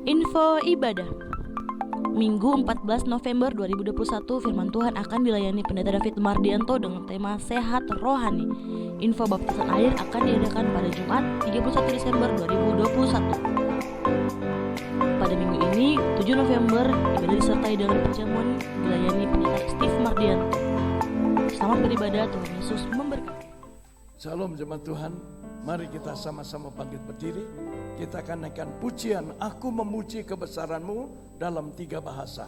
Info ibadah. Minggu 14 November 2021, firman Tuhan akan dilayani Pendeta David Mardianto dengan tema Sehat Rohani. Info baptisan air akan diadakan pada Jumat 31 Desember 2021. Pada minggu ini, 7 November, ibadah disertai dengan perjamuan dilayani Pendeta Steve Mardianto. Selamat beribadah, Tuhan Yesus memberkati. Shalom jemaat Tuhan, mari kita sama-sama bangkit berdiri. Kita akan naikkan pujian Aku Memuji Kebesaran-Mu dalam 3 bahasa.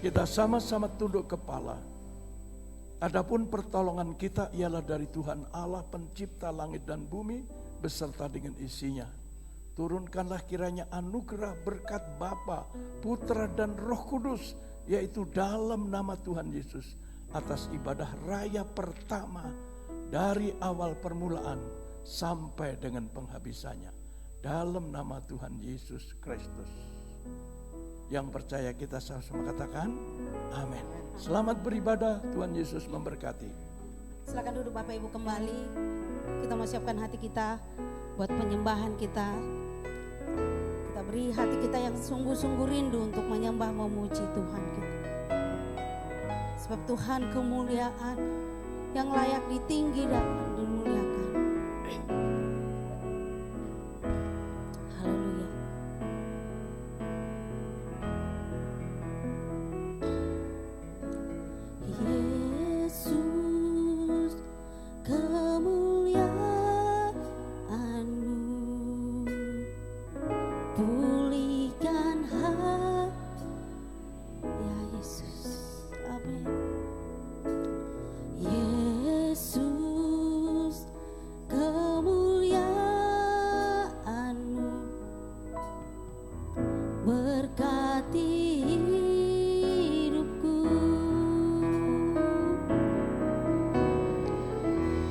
Kita sama-sama tunduk kepala. Adapun pertolongan kita ialah dari Tuhan Allah pencipta langit dan bumi beserta dengan isinya. Turunkanlah kiranya anugerah berkat Bapa, Putra dan Roh Kudus, yaitu dalam nama Tuhan Yesus, atas ibadah raya pertama dari awal permulaan sampai dengan penghabisannya. Dalam nama Tuhan Yesus Kristus. Yang percaya kita sama-sama katakan amin. Selamat beribadah, Tuhan Yesus memberkati. Silakan duduk Bapak Ibu kembali. Kita mau siapkan hati kita buat penyembahan kita. Kita beri hati kita yang sungguh-sungguh rindu untuk menyembah memuji Tuhan kita. Sebab Tuhan kemuliaan yang layak ditinggi dan dimuliakan. Haleluya. Yesus kemuliaan-Mu. Pulihkan hati ya Yesus. Amin. Yesus, kemuliaan-Mu berkati hidupku.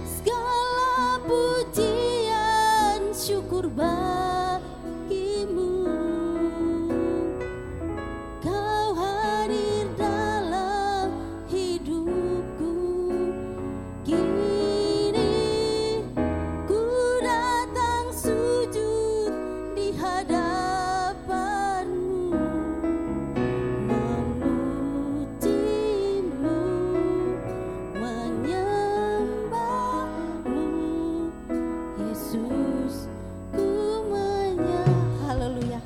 Segala pujian syukur bagimu. Kau hadir dalam hidupku. Kini ku datang sujud di hadapan-Mu, memuji-Mu, menyembah-Mu. Yesus, ku menyembah. Haleluya.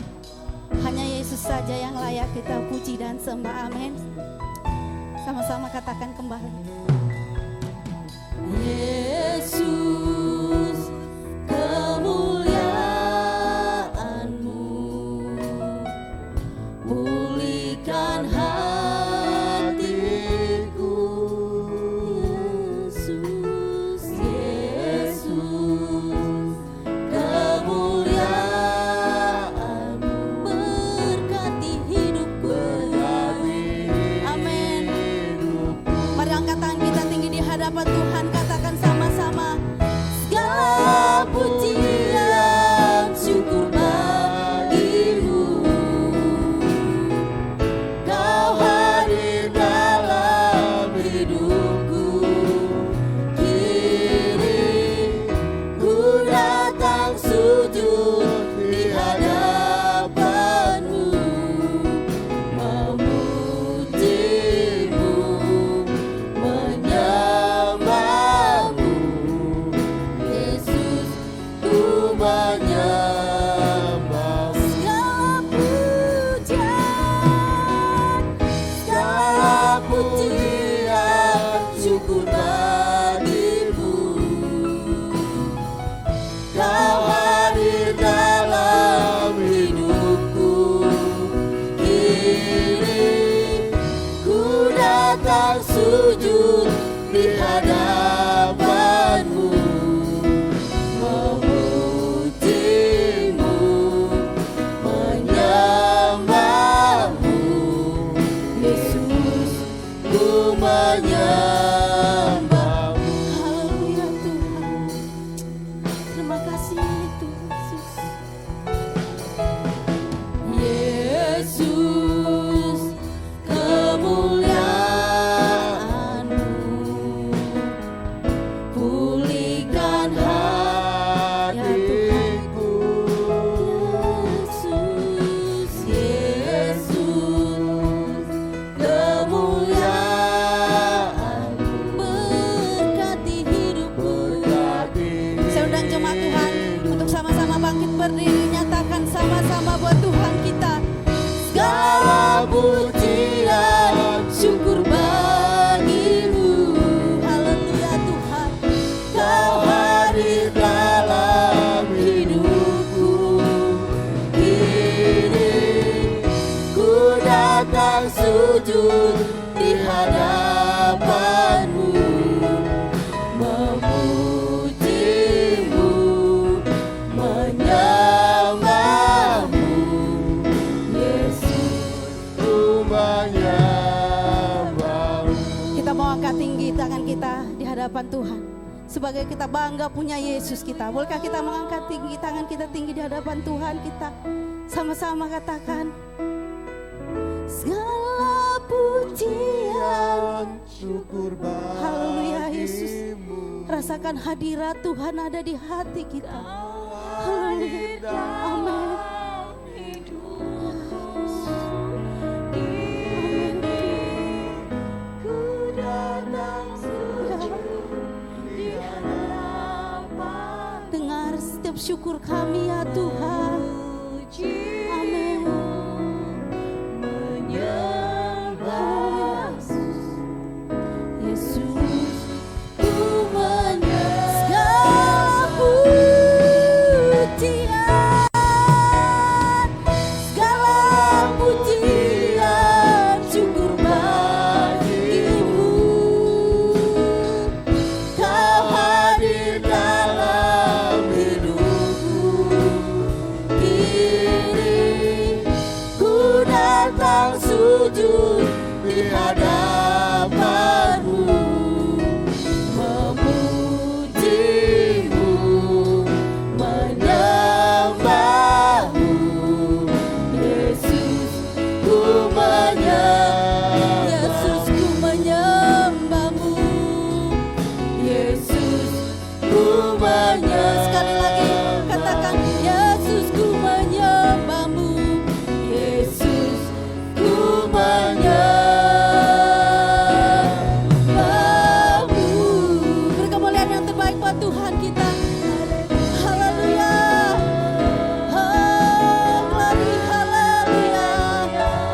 Hanya Yesus saja yang layak kita puji dan sembah. Amin. Sama-sama katakan kembali. Yesus, kemuliaan-Mu pulihkan hatiku. Yesus, Yesus, kemuliaan-Mu berkati hidupku. Amin. Mari angkat tangan kita tinggi di hadapan Tuhan, katakan sama-sama. Segala pujian syukur bagimu. Kau hadir dalam hidupku. Kini ku datang sujud di hadapan-Mu, memuji-Mu, menyembah-Mu. Yesus, ku menyembah. Segala pujian syukur bagimu. Kau hadir dalam hidupku. Kini ku datang sujud di hadapan-Mu, memuji-Mu, menyembah-Mu. Yesus, ku menyembah-Mu. Haleluya Tuhan. Terima kasih Tuhan Yesus. Yesus, kemuliaan-Mu pulihkan hatiku. Yesus, Yesus, kemuliaan-Mu berkati hidupku. Saya undang jemaat Tuhan untuk sama-sama bangkit berdiri, nyatakan sama-sama buat Tuhan kita. Segala pujian syukur bagimu. Haleluya Tuhan. Kau hadir dalam hidupku. Kini ku datang sujud di hadapan-Mu, memuji-Mu, menyembah-Mu. Yesus, ku menyembah-Mu. Kita mau angkat tinggi tangan kita di hadapan Tuhan. Sebagai kita bangga punya Yesus kita. Bolehkah kita mengangkat tinggi tangan kita tinggi di hadapan Tuhan kita? Sama-sama katakan. Segala pujian syukur bagimu. Haleluya Yesus. Rasakan hadirat Tuhan ada di hati kita. Haleluya. Amin. Dengar setiap syukur kami ya Tuhan. Amin. Menyembah Yesus, ku menyembah. Sekali lagi katakan, Yesus ku menyembahmu, Yesus ku menyembahmu. Beri kemuliaan yang terbaik buat Tuhan kita. Haleluya. Oh, glory, haleluya.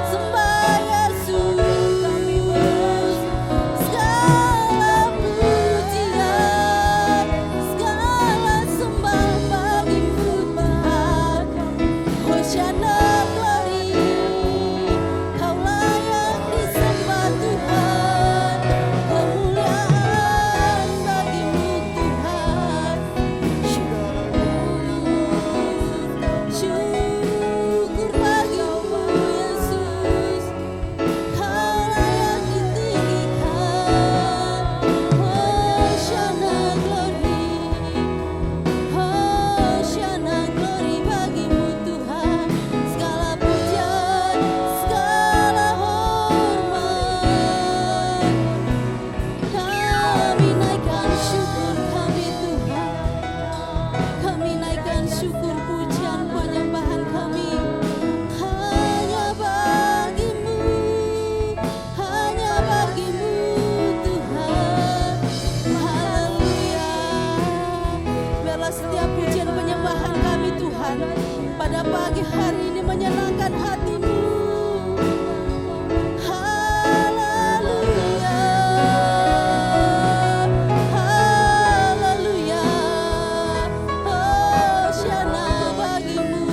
Sembah Yesus. Segala pujian, segala sembah bagimu Tuhan. Hosana glory, Kau layak disembah Tuhan. Kemuliaan bagimu Tuhan. Syukur bagimu Yesus. Kau layak ditinggikan. Hosana glory, Hosana glory bagimu Tuhan. Segala pujian, segala hormat, kami naikkan syukur kami Tuhan. Kami naikkan syukur, pujian, penyembahan kami hanya bagimu, hanya bagimu Tuhan. Haleluya. Biarlah setiap pujian penyembahan kami Tuhan pada pagi hari ini menyenangkan hatimu. Haleluya. Haleluya. Hosana bagimu.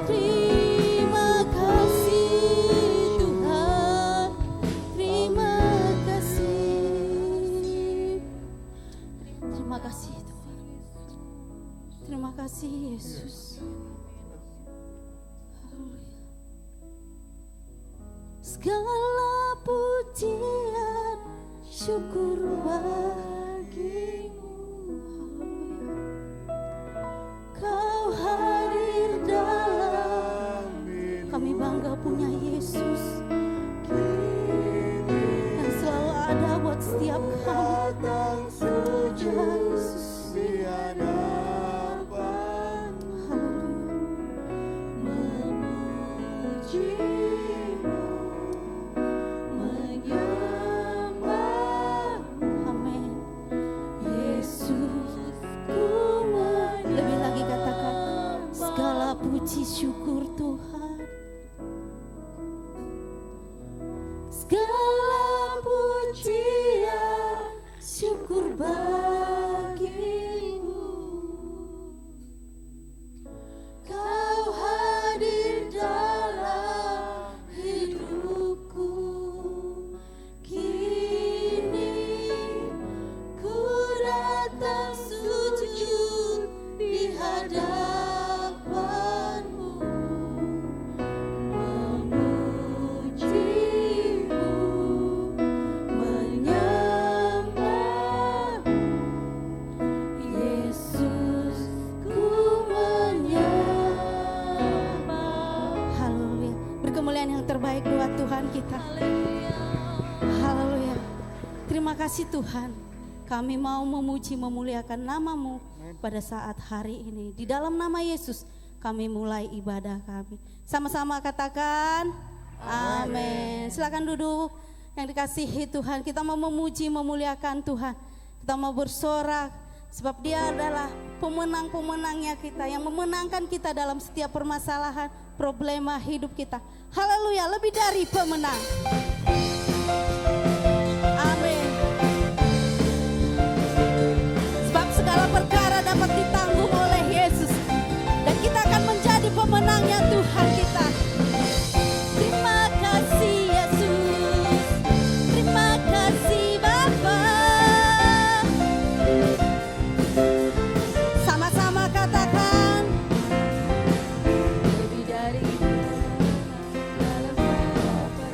Terima kasih Tuhan. Terima kasih. Terima kasih Tuhan. Terima kasih Yesus. Haleluya. Segala pujian syukur bagimu. Haleluya. Kau hadir dalam, kami bangga punya Yesus yang selalu ada buat setiap kami. Ya Yesus. Amin. Yesus ku lebih lagi katakan, segala puji syukur Tuhan. Segala pujian syukur bagimu. Kau hadir dalam hidupku. Kini ku datang sujud di hadapanmu, memujimu, menyembahmu. Yesus ku menyembah. Haleluya. Berkemuliaan yang terbaik buat Tuhan kita. Haleluya. Terima kasih Tuhan. Kami mau memuji memuliakan nama-Mu pada saat hari ini. Di dalam nama Yesus kami mulai ibadah kami. Sama-sama katakan amin. Silakan duduk. Yang dikasihi Tuhan, kita mau memuji memuliakan Tuhan. Kita mau bersorak sebab Dia adalah pemenang-pemenangnya kita, yang memenangkan kita dalam setiap permasalahan, problema hidup kita. Haleluya, lebih dari pemenang. Amin. Sebab segala perkara dapat ditanggung oleh Yesus, dan kita akan menjadi pemenangnya Tuhan kita. Terima kasih Yesus. Terima kasih Bapa. Sama-sama katakan, lebih dari segala perkara.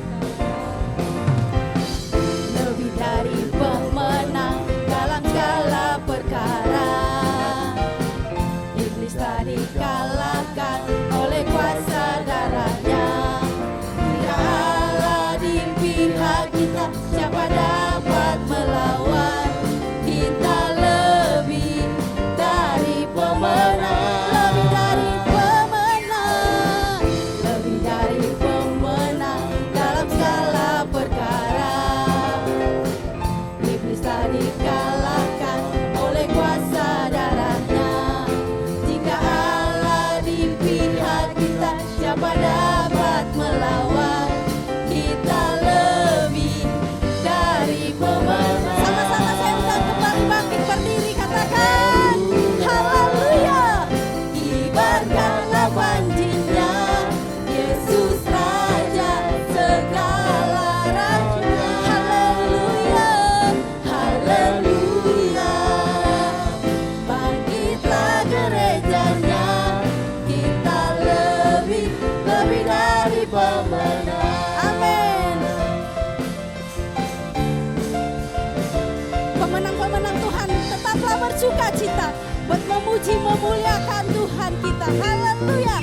sukacita buat memuji memuliakan Tuhan kita. Haleluya.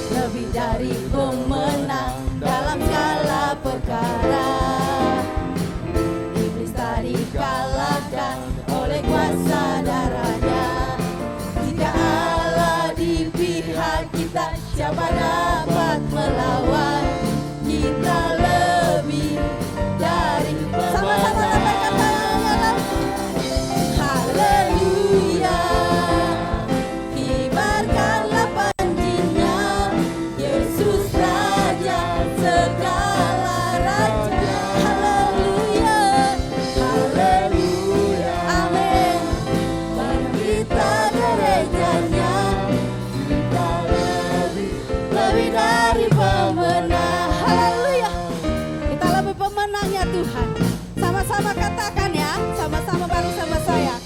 Lebih dari pemenang dalam segala perkara, iblis tadi kalahkan oleh kuasa darahnya. Jika Allah di pihak kita, siapa dapat melawan? Kita lebih dari sama-sama lambaikan tangannya. Haleluya. Kibarkanlah panjinya, Yesus Raja segala raja. Haleluya. Haleluya. Amin. Kita gerejanya, kita lebih dari pemenang. Haleluya. Kita lebih pemenangnya Tuhan. Sama-sama katakan ya, sama-sama bareng sama saya.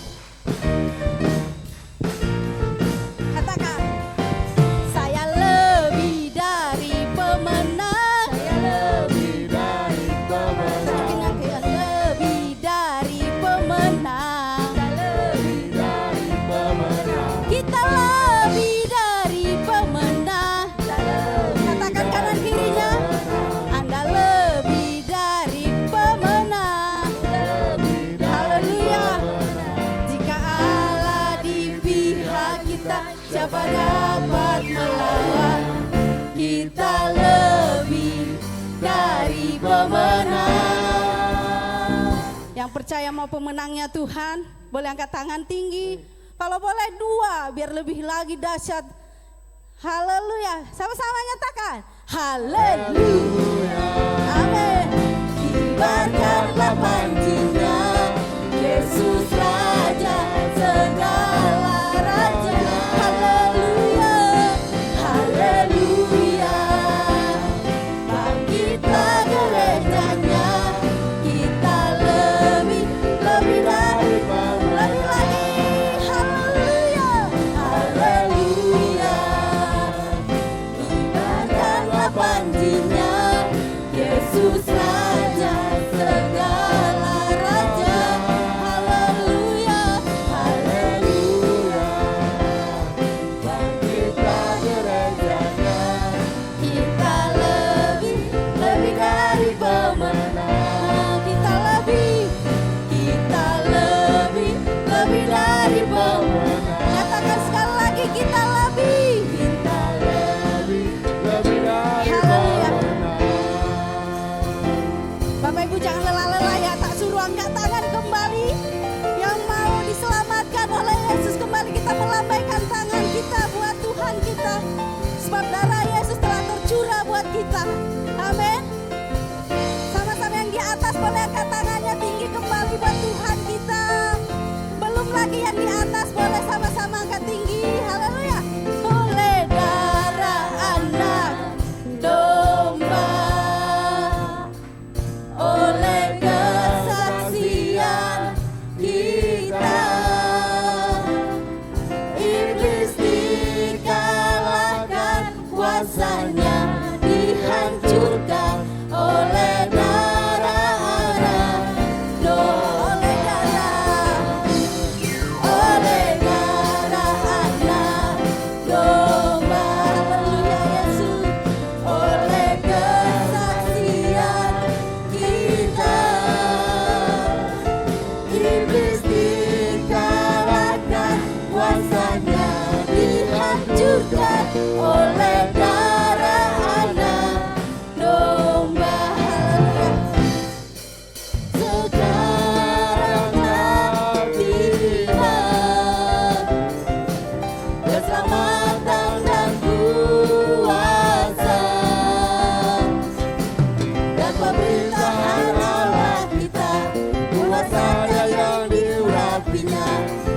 Katakan, saya lebih dari pemenang. Saya lebih dari pemenang. Lebih dari pemenang. Lebih dari pemenang. Kita lebih dari pemenang. Katakan kanan kirinya, Anda lebih dari pemenang. Haleluya. Jika Allah di pihak kita, siapa dapat melawan? Kita lebih dari pemenang. Yang percaya mau pemenangnya Tuhan, boleh angkat tangan tinggi. Kalau boleh 2, biar lebih lagi dahsyat. Haleluya. Sama-sama nyatakan. Haleluya. Amin. Kibarkanlah panjinya, Yesus Raja segala raja. Haleluya. Haleluya. Bangkitlah gerejanya, kita lebih dari lebih lagi. Haleluya. Haleluya. Kibarkanlah panjinya, Yesus Raja segala raja. Haleluya. Haleluya. Bangkitlah gerejanya, kita lebih dari pemenang. Kita lebih dari pemenang. Katakan sekali lagi, kita lebih dari Haleluya. Bapak Ibu jangan lelah-lelah ya, tak suruh angkat tangan kembali. Yang mau diselamatkan oleh Yesus, kembali kita melambaikan tangan kita buat Tuhan kita. Sebab darah Yesus telah tercurah buat kita. Amin. Sama-sama yang di atas boleh angkat tangannya tinggi kembali buat Tuhan kita. Belum lagi yang di atas boleh sama-sama angkat tinggi. Haleluya. Oleh darah anak domba, oleh kesaksian kita, iblis dikalahkan, kuasanya dihancurkan oleh darah anak domba. Oleh darah anak domba. Haleluya Yesus. Oleh kesaksian kita, iblis dikalahkan, kuasanya dihancurkan oleh darah anak domba. Haleluya. Sekarang telah tiba keselamatan dan kuasa dan pemerintahan Allah kita, kuasanya yang diurapinya,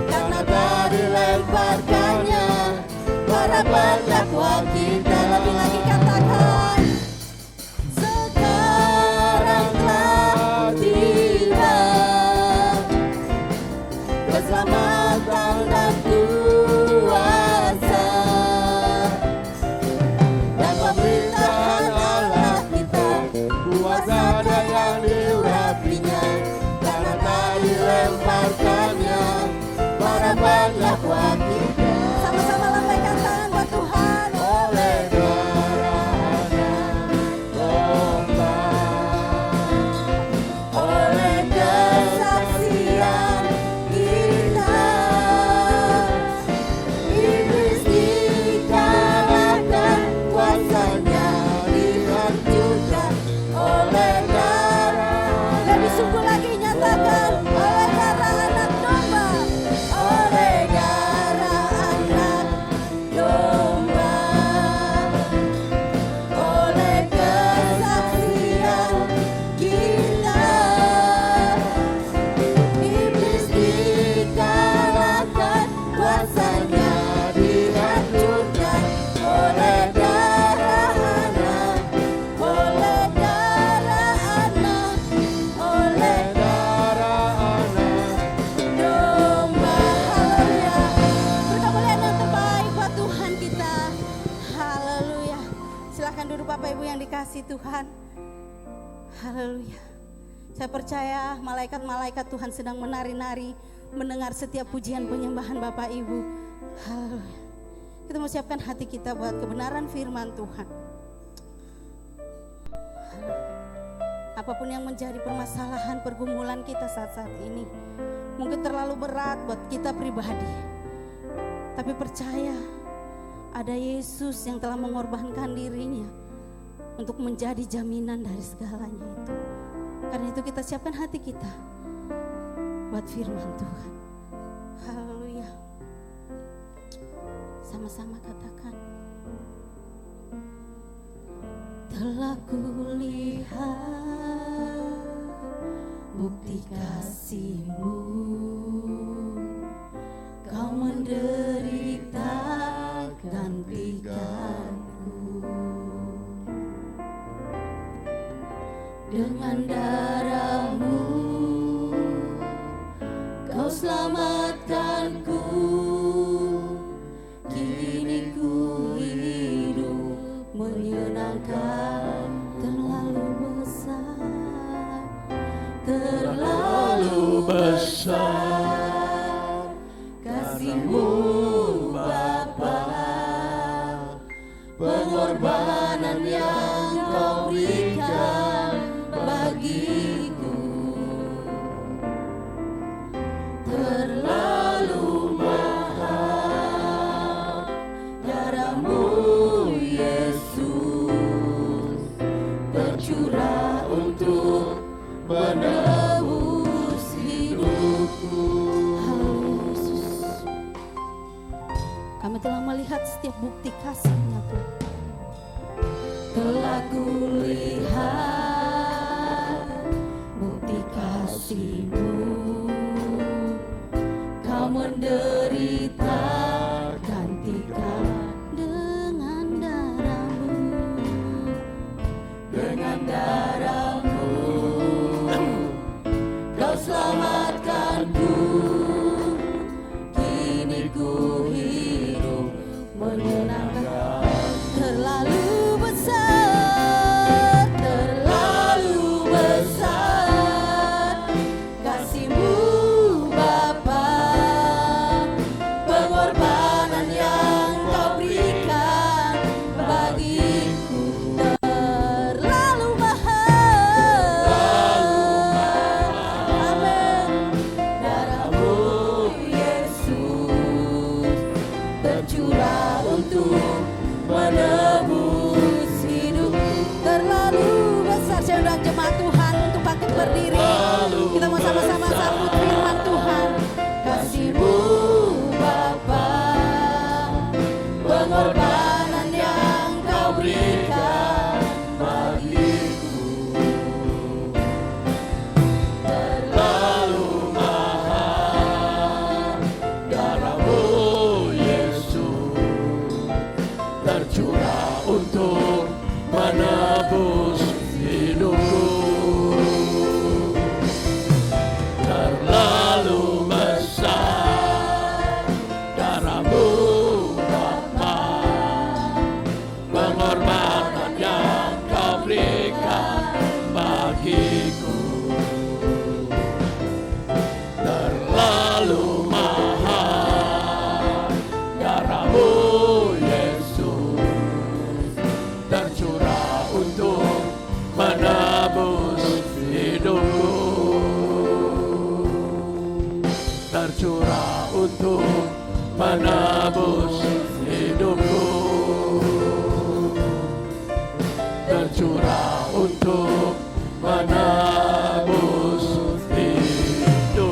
karena dari lemparkannya para pendakwa kita. Lebih lagi katakan, sekarang telah tiba keselamatan dan kuasa dan pemerintahan Allah kita, kuasanya yang diurapinya, karena tadi lemparkannya para terdakwa kita. Sama-sama lambaikan tangan buat Tuhan. Oleh oleh kesaksian kita, iblis dikalahkan, kuasanya dihancurkan oleh darah. Lebih sungguh lagi nyatakan, oleh darah anak domba, oleh darah anak domba, oleh kesaksian kita, iblis dikalahkan, kuasanya dihancurkan oleh darah anak, oleh darah anak, oleh domba. Haleluya. Beri kemuliaan yang terbaik buat Tuhan kita. Haleluya. Silakan duduk Bapak Ibu yang dikasihi Tuhan. Haleluya. Saya percaya malaikat-malaikat Tuhan sedang menari-nari mendengar setiap pujian penyembahan Bapak Ibu. Haleluya. Kita mau siapkan hati kita buat kebenaran firman Tuhan. Apapun yang menjadi permasalahan pergumulan kita saat-saat ini, mungkin terlalu berat buat kita pribadi. Tapi percaya ada Yesus yang telah mengorbankan dirinya untuk menjadi jaminan dari segalanya itu. Karena itu kita siapkan hati kita buat firman Tuhan. Haleluya. Sama-sama katakan. Telah kulihat bukti kasih-Mu, Kau menderita gantikanku. Dengan darah-Mu Kau selamatkanku. Kini ku hidup menyenangkan. Terlalu besar, terlalu besar kasih-Mu Bapa, pengorbanan yang Kau berikan bagiku. Terlalu mahal darah-Mu Yesus, tercurah untuk menebus hidupku. Haleluya Yesus. Kami telah melihat setiap bukti kasih-Nya Tuhan. Telah kulihat bukti kasih-Mu, Kau menderita gantikan. Dengan darah-Mu, dengan darah-Mu Kau selamatkanku. Kini ku hidup menyenangkan. Terlalu besar, terlalu besar kasih-Mu Bapa, pengorbanan yang Kau berikan bagiku. Terlalu mahal, amin, darah-Mu Yesus, tercurah untuk menebus hidupku. Terlalu besar. Saya undang jemaat Tuhan untuk bangkit berdiri. Kita mau sama-sama sambut firman Tuhan. Kasih-Mu Bapa, pengorbanan yang Kau berikan bagiku. Terlalu mahal darah-Mu Yesus, tercurah untuk menebus hidupku. untuk menebus hidupku, tercurah untuk menebus hidupku.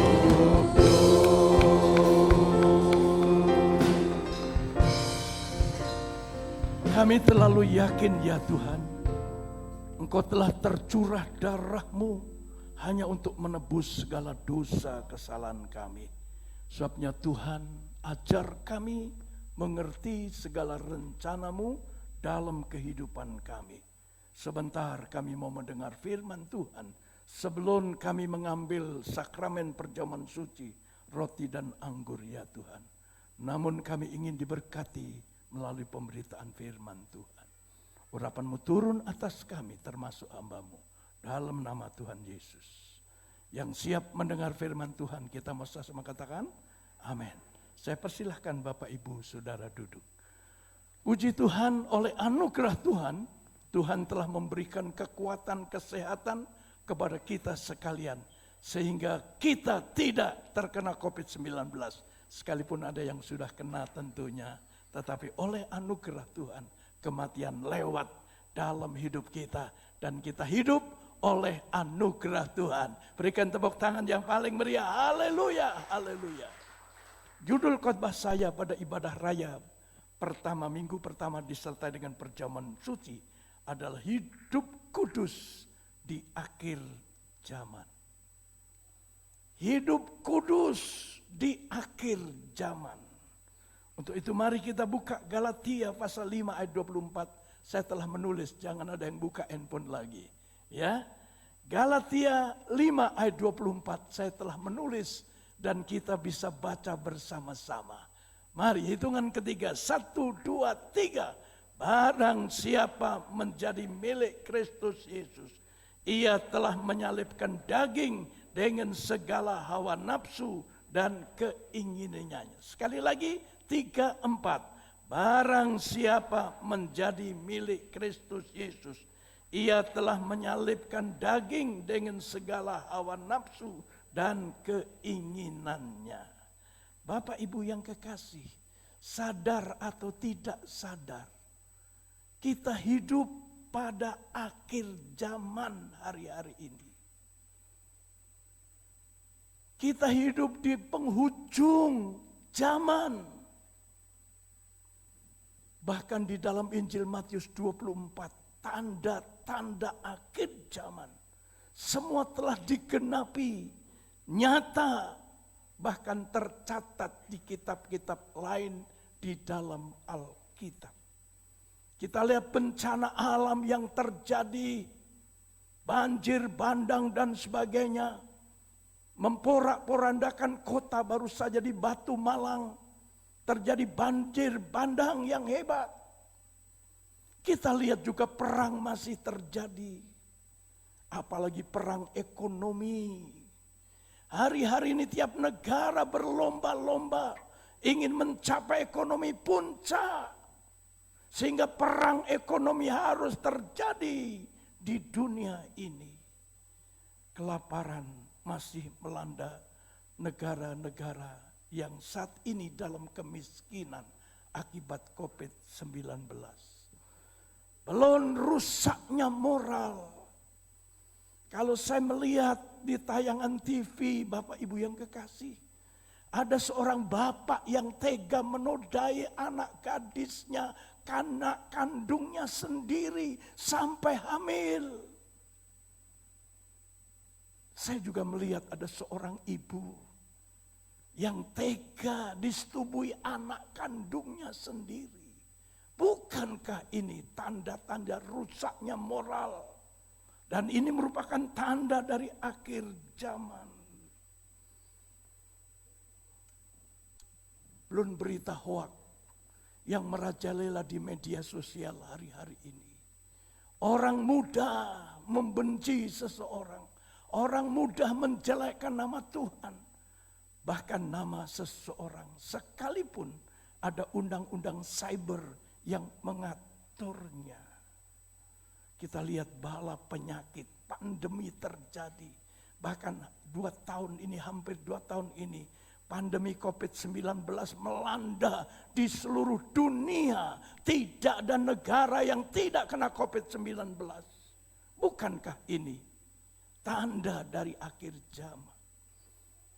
Kami terlalu yakin ya Tuhan, Engkau telah tercurah darah-Mu hanya untuk menebus segala dosa kesalahan kami. Sebabnya Tuhan, ajar kami mengerti segala rencana-Mu dalam kehidupan kami. Sebentar kami mau mendengar firman Tuhan sebelum kami mengambil sakramen perjamuan suci, roti dan anggur ya Tuhan. Namun kami ingin diberkati melalui pemberitaan firman Tuhan. Urapan-Mu turun atas kami termasuk hamba-Mu. Dalam nama Tuhan Yesus. Yang siap mendengar firman Tuhan, kita mau sama katakan amin. Saya persilahkan Bapak Ibu Saudara duduk. Puji Tuhan, oleh anugerah Tuhan, Tuhan telah memberikan kekuatan kesehatan kepada kita sekalian. Sehingga kita tidak terkena COVID-19. Sekalipun ada yang sudah kena tentunya. Tetapi oleh anugerah Tuhan, kematian lewat dalam hidup kita. Dan kita hidup oleh anugerah Tuhan. Berikan tepuk tangan yang paling meriah. Haleluya, haleluya. Judul khotbah saya pada ibadah raya pertama, minggu pertama disertai dengan perjamuan suci adalah hidup kudus di akhir zaman. Hidup kudus di akhir zaman. Untuk itu mari kita buka Galatia pasal 5 ayat 24. Saya telah menulis, jangan ada yang buka handphone lagi. Ya, Galatia 5 ayat 24 saya telah menulis dan kita bisa baca bersama-sama. Mari hitungan ketiga, 1, 2, 3. Barang siapa menjadi milik Kristus Yesus, ia telah menyalibkan daging dengan segala hawa nafsu dan keinginannya. Sekali lagi, 3, 4. Barang siapa menjadi milik Kristus Yesus, ia telah menyalibkan daging dengan segala hawa nafsu dan keinginannya. Bapak Ibu yang kekasih, sadar atau tidak sadar, kita hidup pada akhir zaman hari-hari ini. Kita hidup di penghujung zaman. Bahkan di dalam Injil Matius 24, tanda-tanda akhir zaman. Semua telah digenapi, nyata, bahkan tercatat di kitab-kitab lain di dalam Alkitab. Kita lihat bencana alam yang terjadi, banjir, bandang dan sebagainya, memporak-porandakan kota baru saja di Batu Malang. Terjadi banjir bandang yang hebat. Kita lihat juga perang masih terjadi. Apalagi perang ekonomi. Hari-hari ini tiap negara berlomba-lomba ingin mencapai ekonomi puncak. Sehingga perang ekonomi harus terjadi di dunia ini. Kelaparan masih melanda negara-negara yang saat ini dalam kemiskinan akibat COVID-19. Belum rusaknya moral. Kalau saya melihat di tayangan TV, Bapak Ibu yang kekasih, ada seorang bapak yang tega menodai anak gadisnya, anak kandungnya sendiri sampai hamil. Saya juga melihat ada seorang ibu yang tega disetubui anak kandungnya sendiri. Bukankah ini tanda-tanda rusaknya moral? Dan ini merupakan tanda dari akhir zaman. Belum berita hoak yang merajalela di media sosial hari-hari ini. Orang muda membenci seseorang. Orang muda menjelekkan nama Tuhan. Bahkan nama seseorang, sekalipun ada undang-undang cyber yang mengaturnya. Kita lihat bala penyakit, pandemi terjadi. Bahkan 2 tahun ini, hampir 2 tahun ini, Pandemi COVID-19 melanda di seluruh dunia. Tidak ada negara yang tidak kena COVID-19. Bukankah ini tanda dari akhir zaman?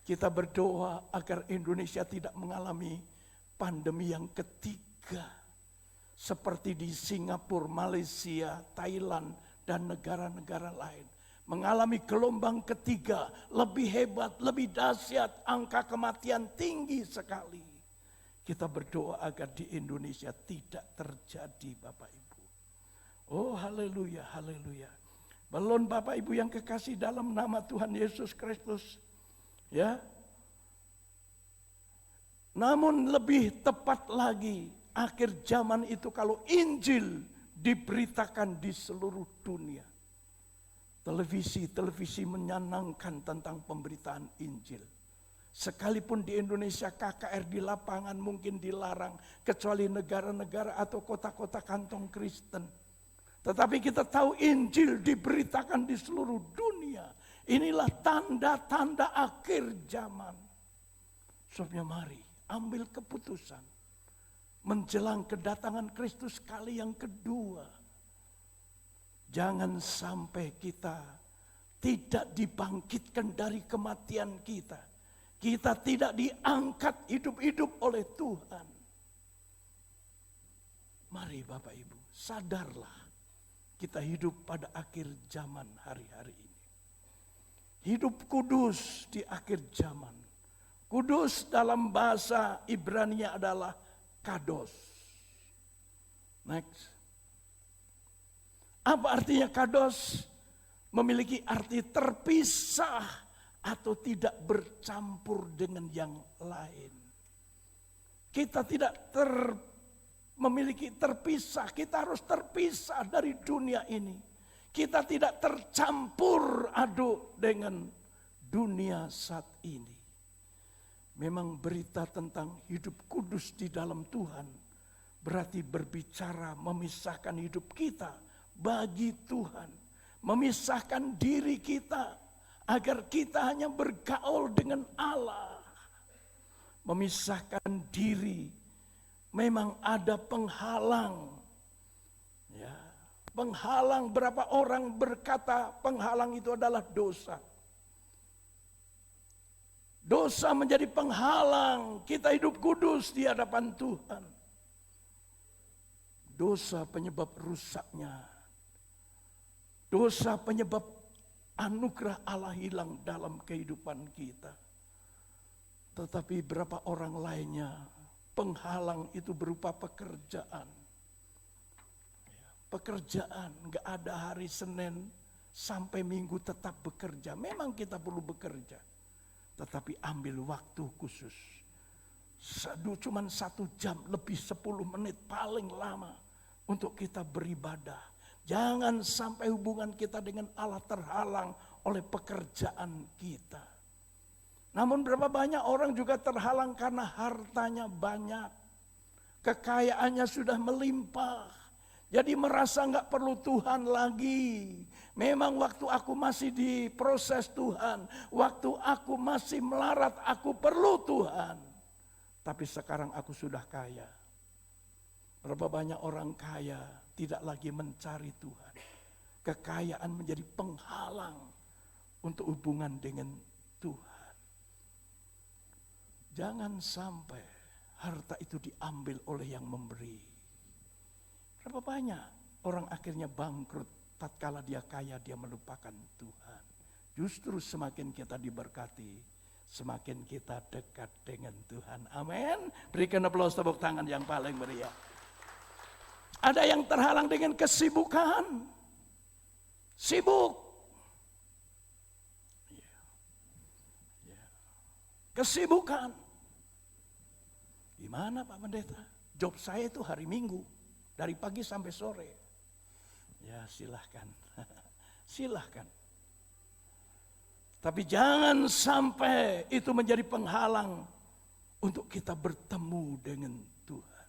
Kita berdoa agar Indonesia tidak mengalami pandemi yang ketiga. Seperti di Singapura, Malaysia, Thailand, dan negara-negara lain. Mengalami gelombang ketiga, lebih hebat, lebih dahsyat, angka kematian tinggi sekali. Kita berdoa agar di Indonesia tidak terjadi, Bapak Ibu. Oh haleluya, haleluya. Belum Bapak Ibu yang kekasih dalam nama Tuhan Yesus Kristus. Ya. Namun lebih tepat lagi, akhir zaman itu kalau Injil diberitakan di seluruh dunia. Televisi menyenangkan tentang pemberitaan Injil. Sekalipun di Indonesia KKR di lapangan mungkin dilarang, kecuali negara-negara atau kota-kota kantong Kristen. Tetapi kita tahu Injil diberitakan di seluruh dunia. Inilah tanda-tanda akhir zaman. Sebabnya mari ambil keputusan menjelang kedatangan Kristus kali yang kedua. Jangan sampai kita tidak dibangkitkan dari kematian kita. Kita tidak diangkat hidup-hidup oleh Tuhan. Mari Bapak Ibu, sadarlah kita hidup pada akhir zaman hari-hari ini. Hidup kudus di akhir zaman. Kudus dalam bahasa Ibrani adalah kados. Next. Apa artinya kados? Memiliki arti terpisah atau tidak bercampur dengan yang lain. Kita tidak memiliki terpisah, kita harus terpisah dari dunia ini. Kita tidak tercampur aduk dengan dunia saat ini. Memang berita tentang hidup kudus di dalam Tuhan berarti berbicara memisahkan hidup kita bagi Tuhan, memisahkan diri kita agar kita hanya bergaul dengan Allah. Memisahkan diri, memang ada penghalang. Ya, penghalang, berapa orang berkata penghalang itu adalah dosa. Dosa menjadi penghalang kita hidup kudus di hadapan Tuhan. Dosa penyebab rusaknya. Dosa penyebab anugerah Allah hilang dalam kehidupan kita. Tetapi berapa orang lainnya penghalang itu berupa pekerjaan. Pekerjaan, gak ada hari Senin sampai Minggu tetap bekerja. Memang kita perlu bekerja. Tetapi ambil waktu khusus. Cuma 1 jam lebih 10 menit paling lama untuk kita beribadah. Jangan sampai hubungan kita dengan Allah terhalang oleh pekerjaan kita. Namun berapa banyak orang juga terhalang karena hartanya banyak. Kekayaannya sudah melimpah. Jadi merasa gak perlu Tuhan lagi. Memang waktu aku masih diproses Tuhan. Waktu aku masih melarat aku perlu Tuhan. Tapi sekarang aku sudah kaya. Berapa banyak orang kaya tidak lagi mencari Tuhan. Kekayaan menjadi penghalang untuk hubungan dengan Tuhan. Jangan sampai harta itu diambil oleh yang memberi. Berapa banyak orang akhirnya bangkrut tatkala dia kaya dia melupakan Tuhan. Justru semakin kita diberkati, semakin kita dekat dengan Tuhan. Amin. Berikan aplaus tepuk tangan yang paling meriah. Ada yang terhalang dengan kesibukan. Sibuk. Kesibukan. Gimana Pak Pendeta? Job saya itu hari Minggu. Dari pagi sampai sore. Ya silahkan. Silahkan. Tapi jangan sampai itu menjadi penghalang untuk kita bertemu dengan Tuhan.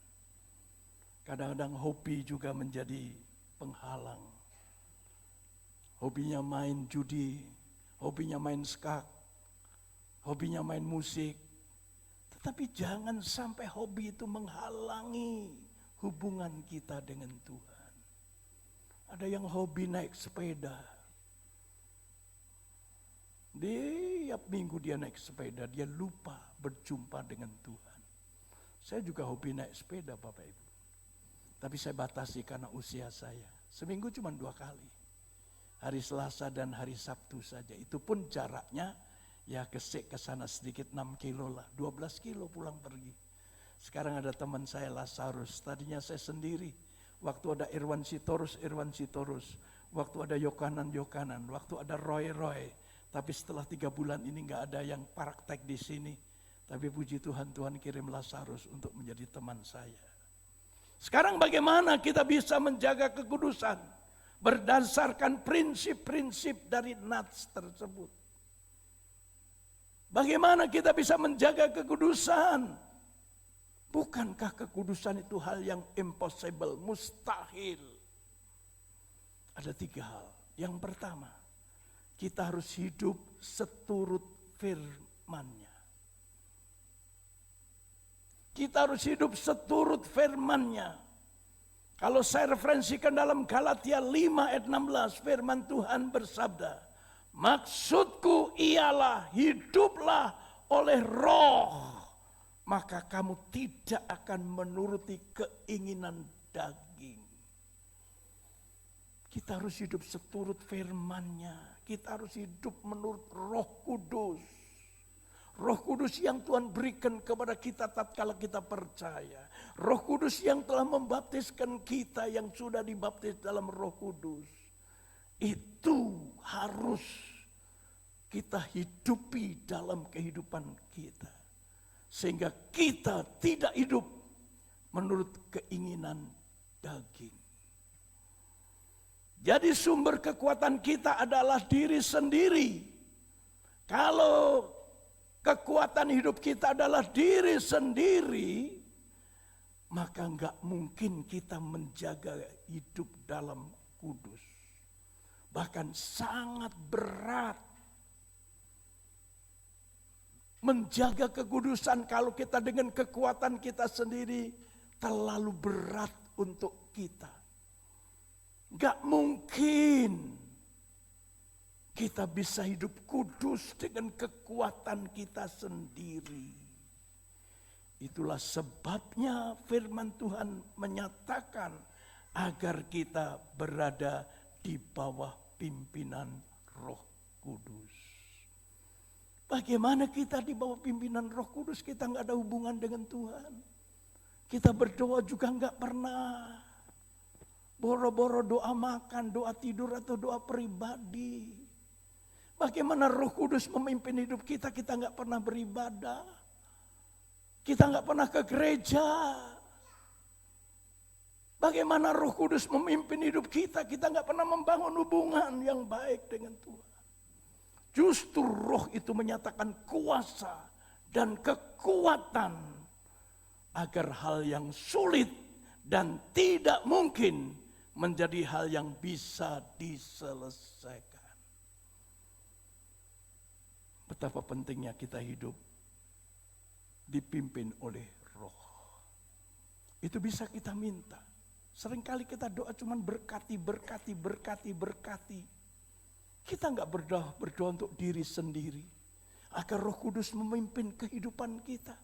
Kadang-kadang hobi juga menjadi penghalang. Hobinya main judi, hobinya main skak, hobinya main musik, Tetapi jangan sampai hobi itu menghalangi hubungan kita dengan Tuhan. Ada yang hobi naik sepeda. Tiap minggu dia naik sepeda, dia lupa berjumpa dengan Tuhan. Saya juga hobi naik sepeda Bapak Ibu. Tapi saya batasi karena usia saya. Seminggu cuma 2 kali. Hari Selasa dan hari Sabtu saja. Itu pun jaraknya ya kesek ke sana sedikit 6 kilo lah. 12 kilo pulang pergi. Sekarang ada teman saya Lazarus. Tadinya saya sendiri. Waktu ada Irwan Sitorus. Waktu ada Yokanan. Waktu ada Roy. Tapi setelah 3 bulan ini gak ada yang praktek di sini. Tapi puji Tuhan, Tuhan kirim Lazarus untuk menjadi teman saya. Sekarang bagaimana kita bisa menjaga kekudusan berdasarkan prinsip-prinsip dari Nats tersebut? Bagaimana kita bisa menjaga kekudusan? Bukankah kekudusan itu hal yang impossible, mustahil? Ada 3 hal. Yang pertama, kita harus hidup seturut firman-Nya. Kita harus hidup seturut firman-Nya. Kalau saya referensikan dalam Galatia 5 ayat 16, firman Tuhan bersabda, maksudku ialah hiduplah oleh roh, maka kamu tidak akan menuruti keinginan daging. Kita harus hidup seturut firman-Nya. Kita harus hidup menurut Roh Kudus. Roh Kudus yang Tuhan berikan kepada kita tatkala kita percaya. Roh Kudus yang telah membaptiskan kita yang sudah dibaptis dalam Roh Kudus. Itu harus kita hidupi dalam kehidupan kita. Sehingga kita tidak hidup menurut keinginan daging. Jadi sumber kekuatan kita adalah diri sendiri. Kalau kekuatan hidup kita adalah diri sendiri, maka enggak mungkin kita menjaga hidup dalam kudus. Bahkan sangat berat menjaga kekudusan kalau kita dengan kekuatan kita sendiri terlalu berat untuk kita. Enggak mungkin kita bisa hidup kudus dengan kekuatan kita sendiri. Itulah sebabnya firman Tuhan menyatakan agar kita berada di bawah pimpinan Roh Kudus. Bagaimana kita di bawah pimpinan Roh Kudus? Kita nggak ada hubungan dengan Tuhan. Kita berdoa juga nggak pernah. Boro-boro doa makan, doa tidur atau doa pribadi. Bagaimana Roh Kudus memimpin hidup kita? Kita nggak pernah beribadah. Kita nggak pernah ke gereja. Bagaimana Roh Kudus memimpin hidup kita? Kita nggak pernah membangun hubungan yang baik dengan Tuhan. Justru Roh itu menyatakan kuasa dan kekuatan agar hal yang sulit dan tidak mungkin menjadi hal yang bisa diselesaikan. Betapa pentingnya kita hidup dipimpin oleh Roh. Itu bisa kita minta. Seringkali kita doa cuman berkati. Kita enggak berdoa untuk diri sendiri. Agar Roh Kudus memimpin kehidupan kita.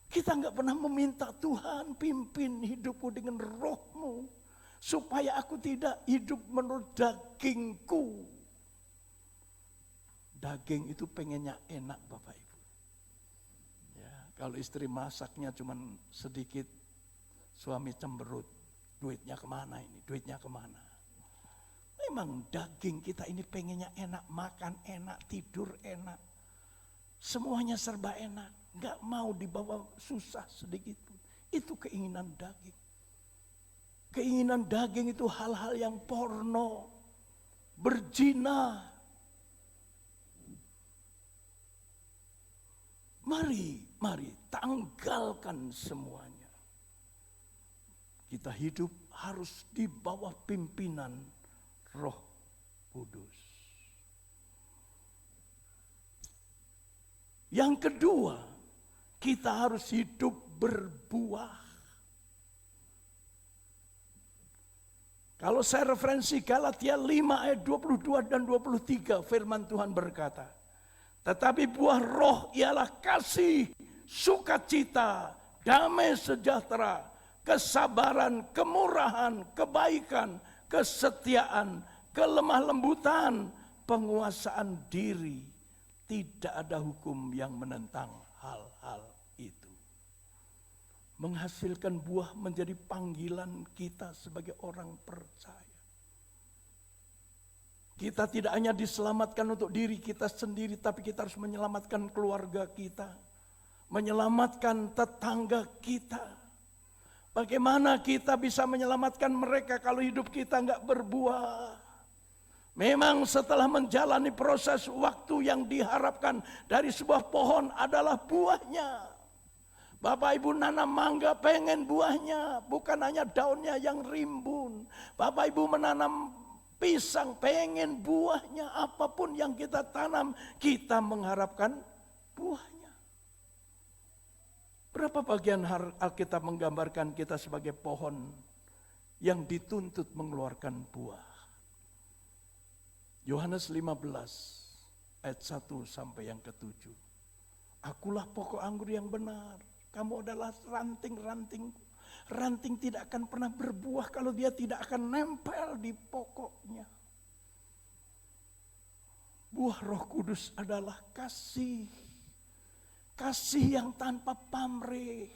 Kita enggak pernah meminta Tuhan pimpin hidupku dengan Roh-Mu. Supaya aku tidak hidup menurut dagingku. Daging itu pengennya enak Bapak Ibu. Ya, kalau istri masaknya cuman sedikit, suami cemberut. Duitnya kemana ini? Duitnya kemana? Memang daging kita ini pengennya enak, makan enak, tidur enak. Semuanya serba enak. Gak mau dibawa susah sedikit pun. Itu keinginan daging. Keinginan daging itu hal-hal yang porno, berzina. Mari tanggalkan semuanya. Kita hidup harus di bawah pimpinan Roh Kudus. Yang kedua, Kita harus hidup berbuah. Kalau saya referensi Galatia 5 ayat 22 dan 23, firman Tuhan berkata, tetapi buah roh ialah kasih, sukacita, damai sejahtera, kesabaran, kemurahan, kebaikan, kesetiaan, kelemah lembutan, penguasaan diri. Tidak ada hukum yang menentang hal-hal itu. Menghasilkan buah menjadi panggilan kita sebagai orang percaya. Kita tidak hanya diselamatkan untuk diri kita sendiri, tapi kita harus menyelamatkan keluarga kita, menyelamatkan tetangga kita. Bagaimana kita bisa menyelamatkan mereka kalau hidup kita enggak berbuah? Memang setelah menjalani proses waktu yang diharapkan dari sebuah pohon adalah buahnya. Bapak Ibu nanam mangga pengen buahnya, bukan hanya daunnya yang rimbun. Bapak Ibu menanam pisang pengen buahnya. Apapun yang kita tanam, kita mengharapkan buahnya. Berapa bagian Alkitab menggambarkan kita sebagai pohon yang dituntut mengeluarkan buah? Yohanes 15 ayat 1 sampai yang ke-7. Akulah pokok anggur yang benar. Kamu adalah ranting-rantingku. Ranting tidak akan pernah berbuah kalau dia tidak akan nempel di pokoknya. Buah Roh Kudus adalah kasih. Kasih yang tanpa pamrih.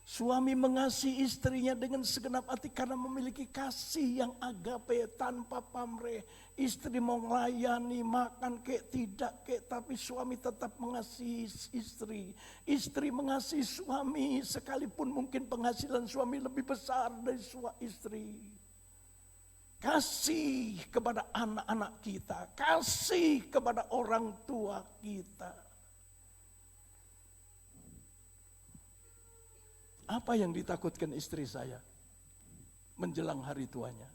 Suami mengasihi istrinya dengan segenap hati karena memiliki kasih yang agape tanpa pamrih. Istri mau melayani, makan kek tidak kek, tapi suami tetap mengasihi istri. Istri mengasihi suami sekalipun mungkin penghasilan suami lebih besar dari istri. Kasih kepada anak-anak kita, kasih kepada orang tua kita. Apa yang ditakutkan istri saya menjelang hari tuanya?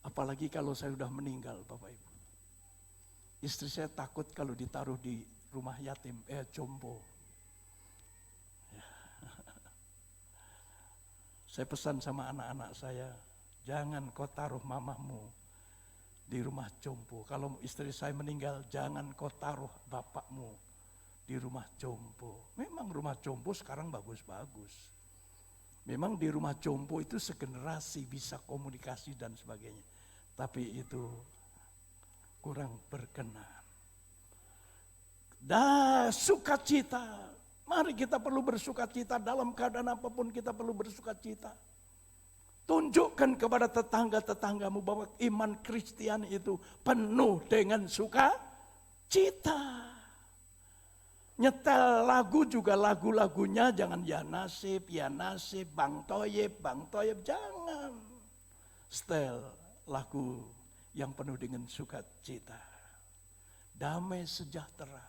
Apalagi kalau saya sudah meninggal, Bapak Ibu. Istri saya takut kalau ditaruh di rumah yatim, jompo. Ya. Saya pesan sama anak-anak saya, jangan kau taruh mamamu di rumah jompo. Kalau istri saya meninggal, jangan kau taruh bapakmu di rumah jompo. Memang rumah jompo sekarang bagus-bagus. Memang di rumah jompo itu segenerasi bisa komunikasi dan sebagainya. Tapi itu kurang berkenan. Sukacita. Mari kita perlu bersukacita dalam keadaan apapun, kita perlu bersukacita. Tunjukkan kepada tetangga-tetanggamu bahwa iman Kristiani itu penuh dengan sukacita. Nyetel lagu juga lagu-lagunya jangan ya nasib, Bang Toyib, jangan. Setel lagu yang penuh dengan sukacita. Damai sejahtera.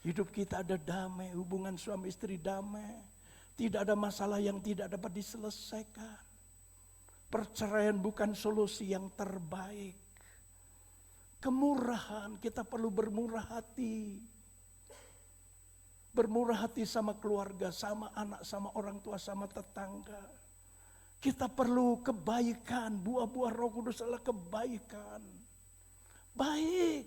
Hidup kita ada damai, hubungan suami istri damai. Tidak ada masalah yang tidak dapat diselesaikan. Perceraian bukan solusi yang terbaik. Kemurahan, kita perlu bermurah hati. Bermurah hati sama keluarga, sama anak, sama orang tua, sama tetangga. Kita perlu kebaikan, buah-buah Roh Kudus adalah kebaikan. Baik.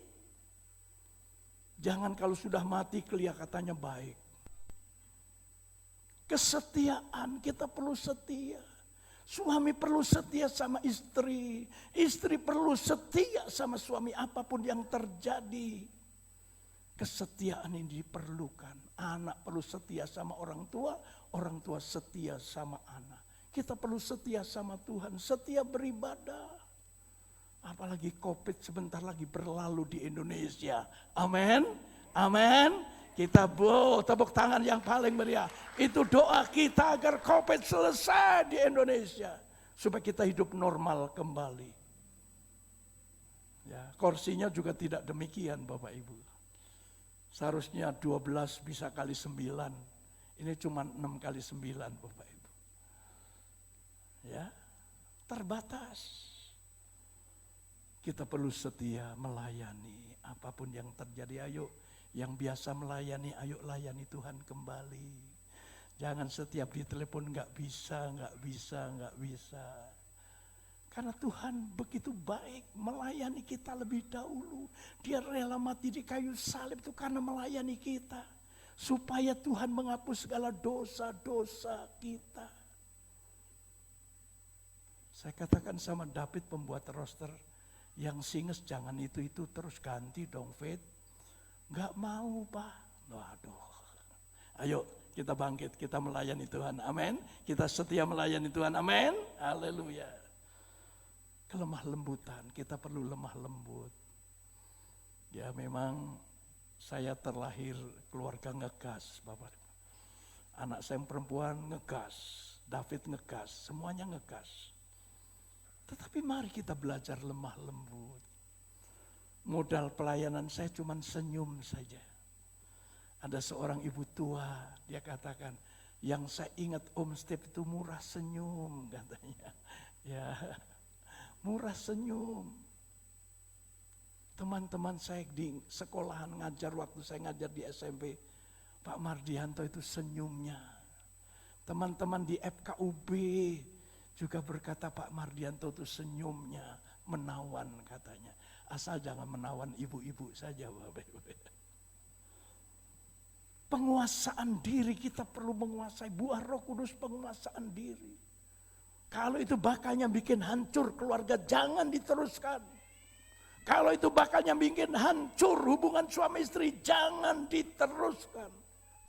Jangan kalau sudah mati kelihatannya baik. Kesetiaan, kita perlu setia. Suami perlu setia sama istri. Istri perlu setia sama suami apapun yang terjadi. Kesetiaan ini diperlukan. Anak perlu setia sama orang tua setia sama anak. Kita perlu setia sama Tuhan, setia beribadah. Apalagi COVID sebentar lagi berlalu di Indonesia. Amin. Amin. Kita tepuk tangan yang paling meriah. Itu doa kita agar COVID selesai di Indonesia. Supaya kita hidup normal kembali. Ya, kursinya juga tidak demikian Bapak Ibu. Seharusnya 12 bisa kali 9. Ini cuma 6 kali 9 Bapak Ibu. Ya, terbatas. Kita perlu setia melayani apapun yang terjadi. Ayo Yang biasa melayani, ayo layani Tuhan kembali. Jangan setiap ditelepon nggak bisa. Karena Tuhan begitu baik melayani kita lebih dahulu. Dia rela mati di kayu salib itu karena melayani kita. Supaya Tuhan menghapus segala dosa-dosa kita. Saya katakan sama David pembuat roster, yang singes jangan itu terus ganti dong Faith. Gak mau Pak. Waduh. Ayo kita bangkit, kita melayani Tuhan. Amin. Kita setia melayani Tuhan. Amin. Haleluya. Kelemah lembutan, kita perlu lemah lembut. Ya memang saya terlahir keluarga ngegas Bapak. Anak saya yang perempuan ngegas, David ngegas, semuanya ngegas. Tetapi mari kita belajar lemah lembut. Modal pelayanan saya cuma senyum saja. Ada seorang ibu tua, dia katakan, yang saya ingat Om Step itu murah senyum katanya. Ya, murah senyum. Teman-teman saya di sekolahan ngajar, waktu saya ngajar di SMP, Pak Mardianto itu senyumnya. Teman-teman di FKUB juga berkata Pak Mardianto itu senyumnya menawan katanya. Asal jangan menawan ibu-ibu saja Bapak Ibu. Penguasaan diri, kita perlu menguasai buah Roh Kudus, penguasaan diri. Kalau itu bakalnya bikin hancur keluarga, jangan diteruskan. Kalau itu bakalnya bikin hancur hubungan suami istri, jangan diteruskan.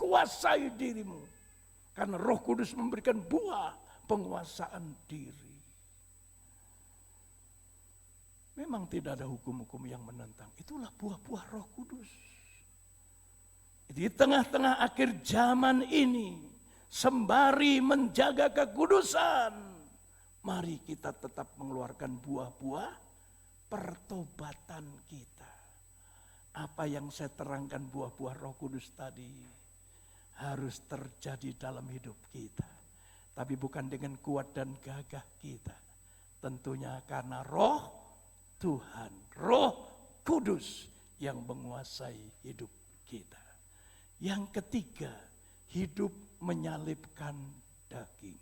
Kuasai dirimu. Karena Roh Kudus memberikan buah penguasaan diri. Memang tidak ada hukum-hukum yang menentang. Itulah buah-buah Roh Kudus. Di tengah-tengah akhir zaman ini, sembari menjaga kekudusan, mari kita tetap mengeluarkan buah-buah pertobatan kita. Apa yang saya terangkan buah-buah Roh Kudus tadi harus terjadi dalam hidup kita. Tapi bukan dengan kuat dan gagah kita. Tentunya karena Roh Tuhan, Roh Kudus yang menguasai hidup kita. Yang ketiga, hidup menyalibkan daging.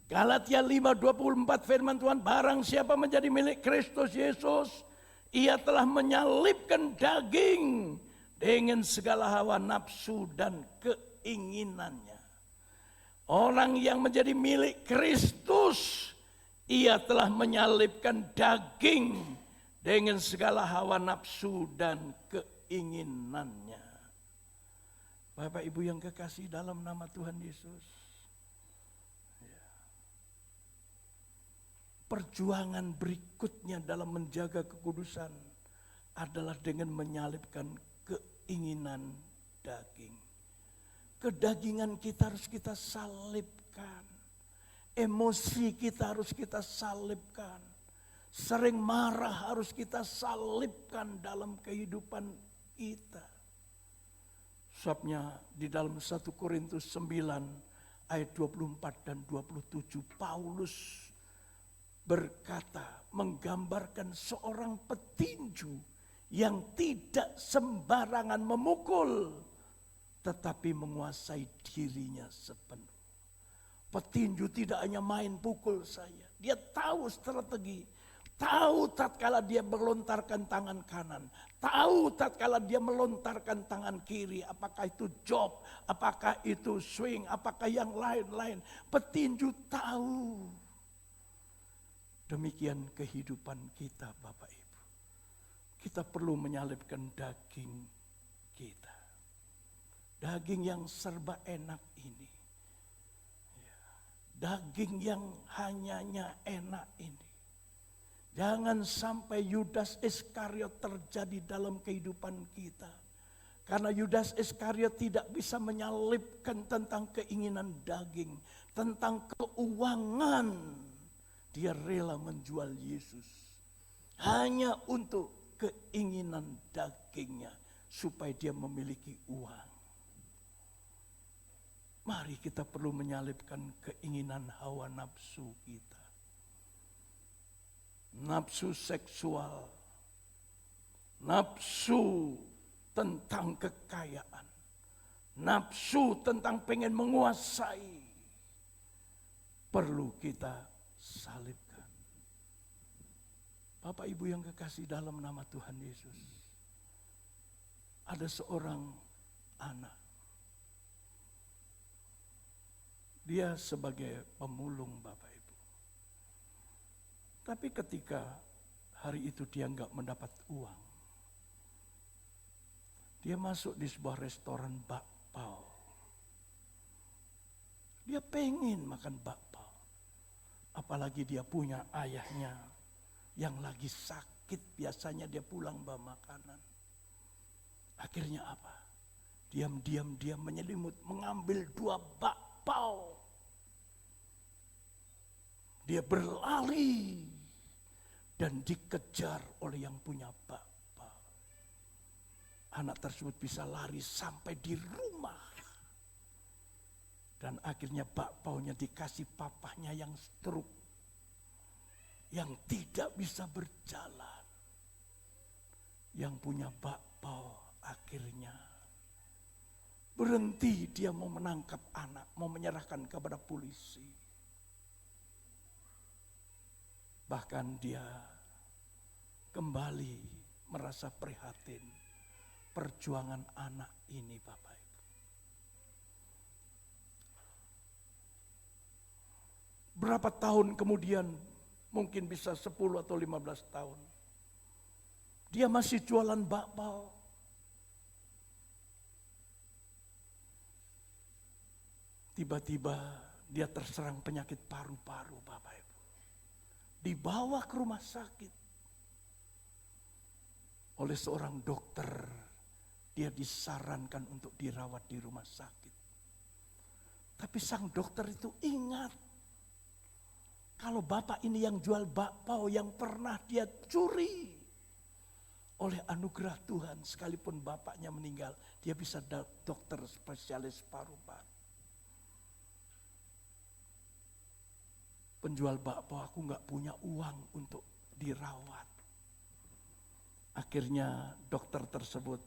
Galatia 5:24 firman Tuhan, barang siapa menjadi milik Kristus Yesus, ia telah menyalibkan daging dengan segala hawa nafsu dan keinginannya. Orang yang menjadi milik Kristus, ia telah menyalibkan daging dengan segala hawa nafsu dan keinginannya. Bapak Ibu yang kekasih dalam nama Tuhan Yesus. Perjuangan berikutnya dalam menjaga kekudusan adalah dengan menyalibkan keinginan daging. Kedagingan kita harus kita salibkan. Emosi kita harus kita salibkan. Sering marah harus kita salibkan dalam kehidupan kita. Sebabnya di dalam 1 Korintus 9 ayat 24 dan 27 Paulus berkata, menggambarkan seorang petinju yang tidak sembarangan memukul, tetapi menguasai dirinya sepenuh. Petinju tidak hanya main pukul saya. Dia tahu strategi. Tahu tatkala dia melontarkan tangan kanan. Tahu tatkala dia melontarkan tangan kiri. Apakah itu job, apakah itu swing, apakah yang lain-lain. Petinju tahu. Demikian kehidupan kita Bapak Ibu. Kita perlu menyalibkan daging kita. Daging yang serba enak ini. Daging yang hanyanya enak ini. Jangan sampai Yudas Iskariot terjadi dalam kehidupan kita. Karena Yudas Iskariot tidak bisa menyalibkan tentang keinginan daging. Tentang keuangan. Dia rela menjual Yesus. Hanya untuk keinginan dagingnya. Supaya dia memiliki uang. Mari kita perlu menyalibkan keinginan hawa nafsu kita. nafsu seksual, nafsu tentang kekayaan, nafsu tentang pengen menguasai, perlu kita salibkan. Bapak Ibu yang kekasih dalam nama Tuhan Yesus, ada seorang anak. Dia sebagai pemulung Bapak Ibu. Tapi ketika hari itu dia nggak mendapat uang, dia masuk di sebuah restoran bakpao. Dia pengen makan bakpao. Apalagi dia punya ayahnya yang lagi sakit, biasanya dia pulang bawa makanan. Akhirnya apa? Diam-diam dia menyelimut, mengambil 2 bakpao. Dia berlari dan dikejar oleh yang punya bakpao. Anak tersebut bisa lari sampai di rumah. Dan akhirnya bakpaonya dikasih papahnya yang stroke, yang tidak bisa berjalan. Yang punya bakpao akhirnya berhenti, dia mau menangkap anak, mau menyerahkan kepada polisi. Bahkan dia kembali merasa prihatin perjuangan anak ini Bapak Ibu. Berapa tahun kemudian, mungkin bisa 10 atau 15 tahun, dia masih jualan bakpao. Tiba-tiba dia terserang penyakit paru-paru Bapak Ibu. Dibawa ke rumah sakit oleh seorang dokter. Dia disarankan untuk dirawat di rumah sakit. Tapi sang dokter itu ingat, kalau bapak ini yang jual bakpao yang pernah dia curi. Oleh anugerah Tuhan, sekalipun bapaknya meninggal, dia bisa dokter spesialis paru-paru. Penjual bakpao, aku nggak punya uang untuk dirawat. Akhirnya dokter tersebut,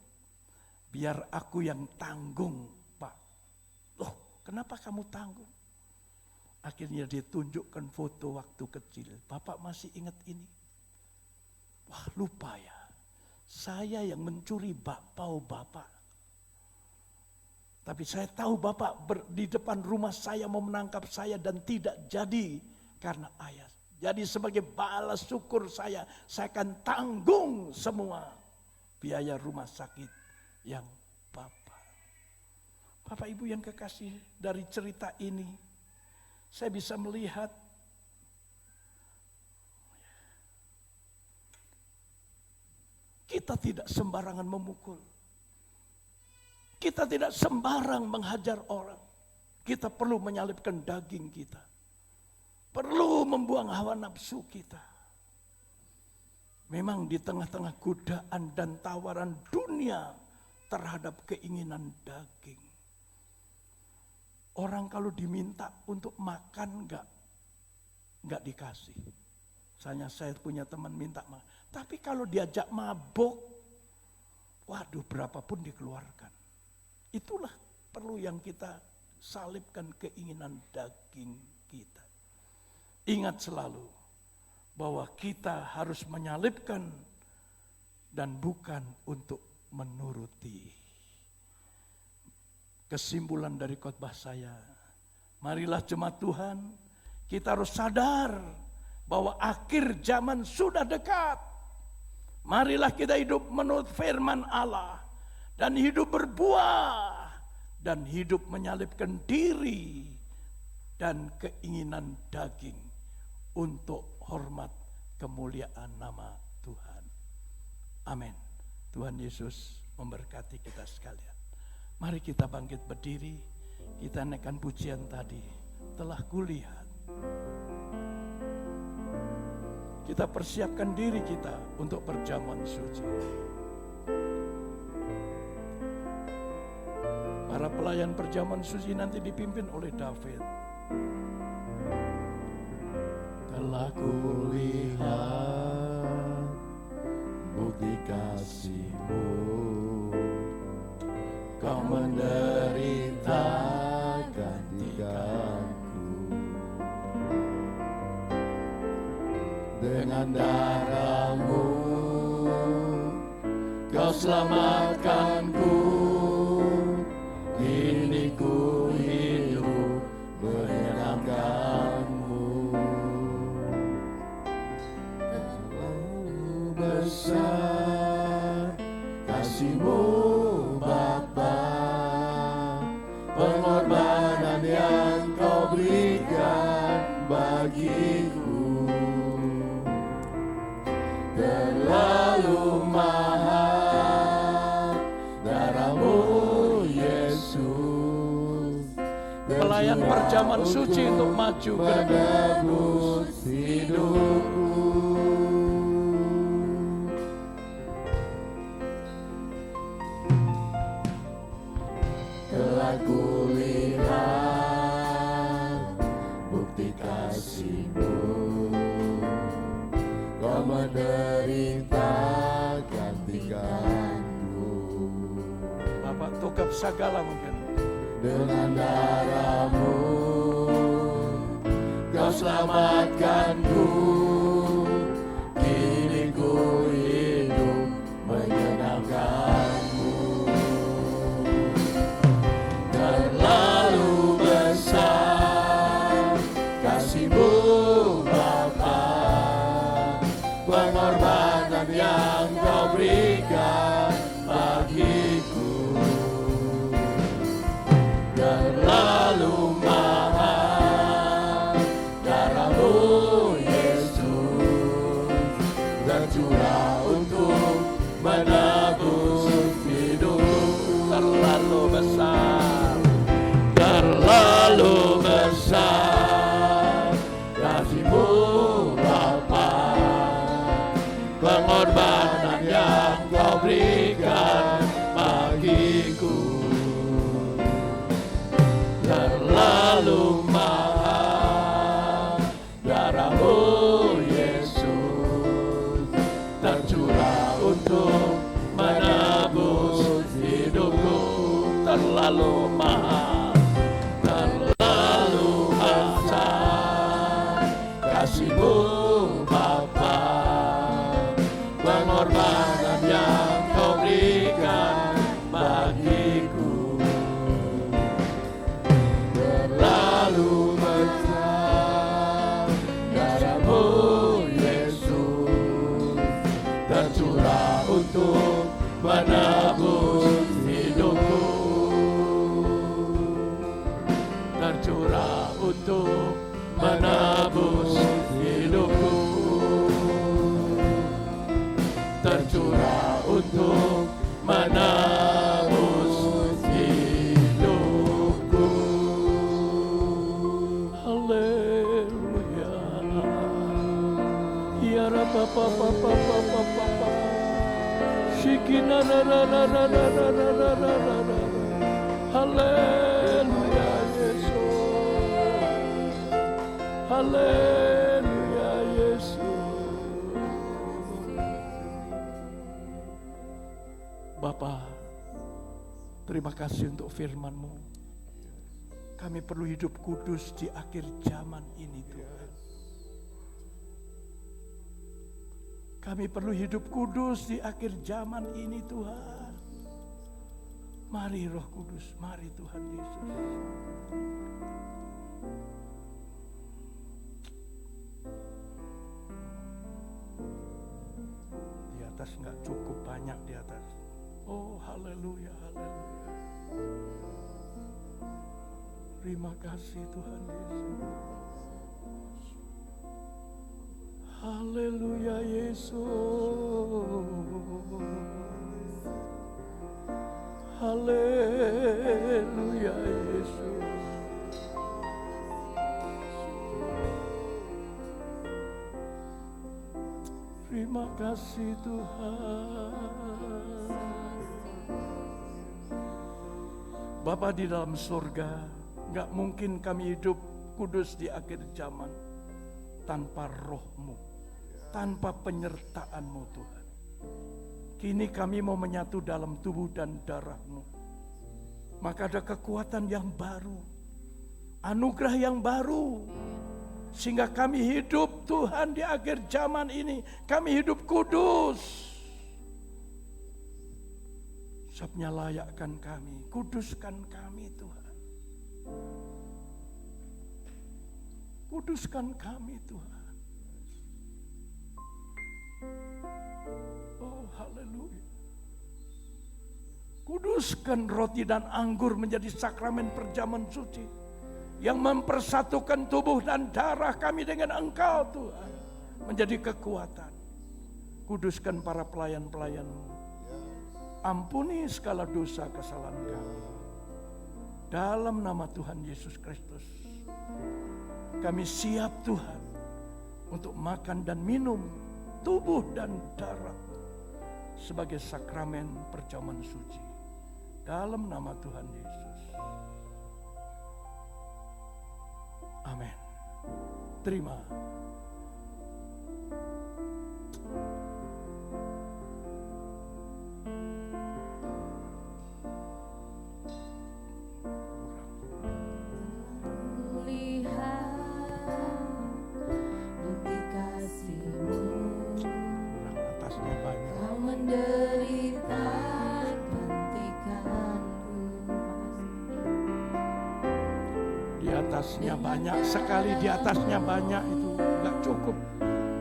biar aku yang tanggung Pak. Loh, kenapa kamu tanggung? Akhirnya dia tunjukkan foto waktu kecil. Bapak masih ingat ini? Wah, lupa ya. Saya yang mencuri bakpao Bapak. Tapi saya tahu Bapak di depan rumah saya mau menangkap saya dan tidak jadi. Karena ayah. Jadi sebagai balas syukur saya akan tanggung semua biaya rumah sakit yang Bapak. Bapak Ibu yang kekasih, dari cerita ini saya bisa melihat kita tidak sembarangan memukul. Kita tidak sembarang menghajar orang. Kita perlu menyalipkan daging kita. Perlu membuang hawa nafsu kita. Memang di tengah-tengah godaan dan tawaran dunia terhadap keinginan daging. Orang kalau diminta untuk makan enggak dikasih. Misalnya saya punya teman minta makan. Tapi kalau diajak mabuk, waduh berapapun dikeluarkan. Itulah perlu yang kita salibkan keinginan daging kita. Ingat selalu bahwa kita harus menyalibkan dan bukan untuk menuruti. Kesimpulan dari khotbah saya, marilah jemaat Tuhan, kita harus sadar bahwa akhir zaman sudah dekat. Marilah kita hidup menurut firman Allah dan hidup berbuah dan hidup menyalibkan diri dan keinginan daging untuk hormat kemuliaan nama Tuhan. Amin. Tuhan Yesus memberkati kita sekalian. Mari kita bangkit berdiri, kita naikkan pujian tadi. Telah kulihat. Kita persiapkan diri kita untuk perjamuan suci. Para pelayan perjamuan suci nanti dipimpin oleh David. Telah kulihat bukti kasih-Mu. Kau menderita gantikanku, dengan darah-Mu Kau selamatkanku. Kini ku hidup menyenangkan-Mu. Terlalu besar kasih-Mu Bapa, pengorbanan yang Kau berikan bagiku terlalu mahal. Darah-Mu Yesus, pelayan perjamuan suci untuk maju ke depan hidupku. Telah kulihat bukti kasih-Mu, Kau menderita gantikanku. Bapak tukar segala mungkin. Dengan darah-Mu Kau selamatkanku. Kini ku hidup menyenangkan-Mu. Terlalu besar kasih-Mu Bapa, pengorbanan yang Kau berikan bagiku terlalu mahal. Darah-Mu Yesus tercurah untuk menebus hidupku. Terlalu besar, terlalu besar kasih-Mu Bapa, pengorbanan yang Kau berikan bagiku terlalu mahal. Darah-Mu Yesus tercurah untuk menebus hidupku. Terlalu mahal, terlalu besar kasih-Mu Bapa, pengorbanan yang Kau berikan bagiku terlalu besar. Darah-Mu Yesus tercurah untuk menebus hidupku, tercurah untuk menebus hidupku, tercurah untuk menebus hidupku. Haleluya. Ya Rabba papa papa papa. Shikina ra ra ra ra ra ra ra ra ra ra. Haleluya Yesus. Haleluya Yesus. Bapa, terima kasih untuk firman-Mu. Kami perlu hidup kudus di akhir zaman ini Tuhan. Kami perlu hidup kudus di akhir zaman ini Tuhan. Mari Roh Kudus, mari Tuhan Yesus. Di atas nggak cukup banyak di atas. Oh haleluya, haleluya. Terima kasih Tuhan Yesus. Haleluya Yesus. Haleluya Yesus. Terima kasih Tuhan. Bapa di dalam surga, gak mungkin kami hidup kudus di akhir zaman tanpa Roh-Mu, tanpa penyertaan-Mu Tuhan. Kini kami mau menyatu dalam tubuh dan darah-Mu. Maka ada kekuatan yang baru, anugerah yang baru, sehingga kami hidup Tuhan di akhir zaman ini. Kami hidup kudus. Sebabnya layakkan kami, kuduskan kami Tuhan. Kuduskan kami Tuhan. Oh haleluya. Kuduskan roti dan anggur menjadi sakramen perjamuan suci yang mempersatukan tubuh dan darah kami dengan Engkau Tuhan, menjadi kekuatan. Kuduskan para pelayan-pelayan-Mu. Ampuni segala dosa kesalahan kami. Dalam nama Tuhan Yesus Kristus, kami siap Tuhan untuk makan dan minum tubuh dan darah sebagai sakramen perjamuan suci. Dalam nama Tuhan Yesus. Amin. Terima. Atasnya banyak sekali, di atasnya banyak itu nggak cukup.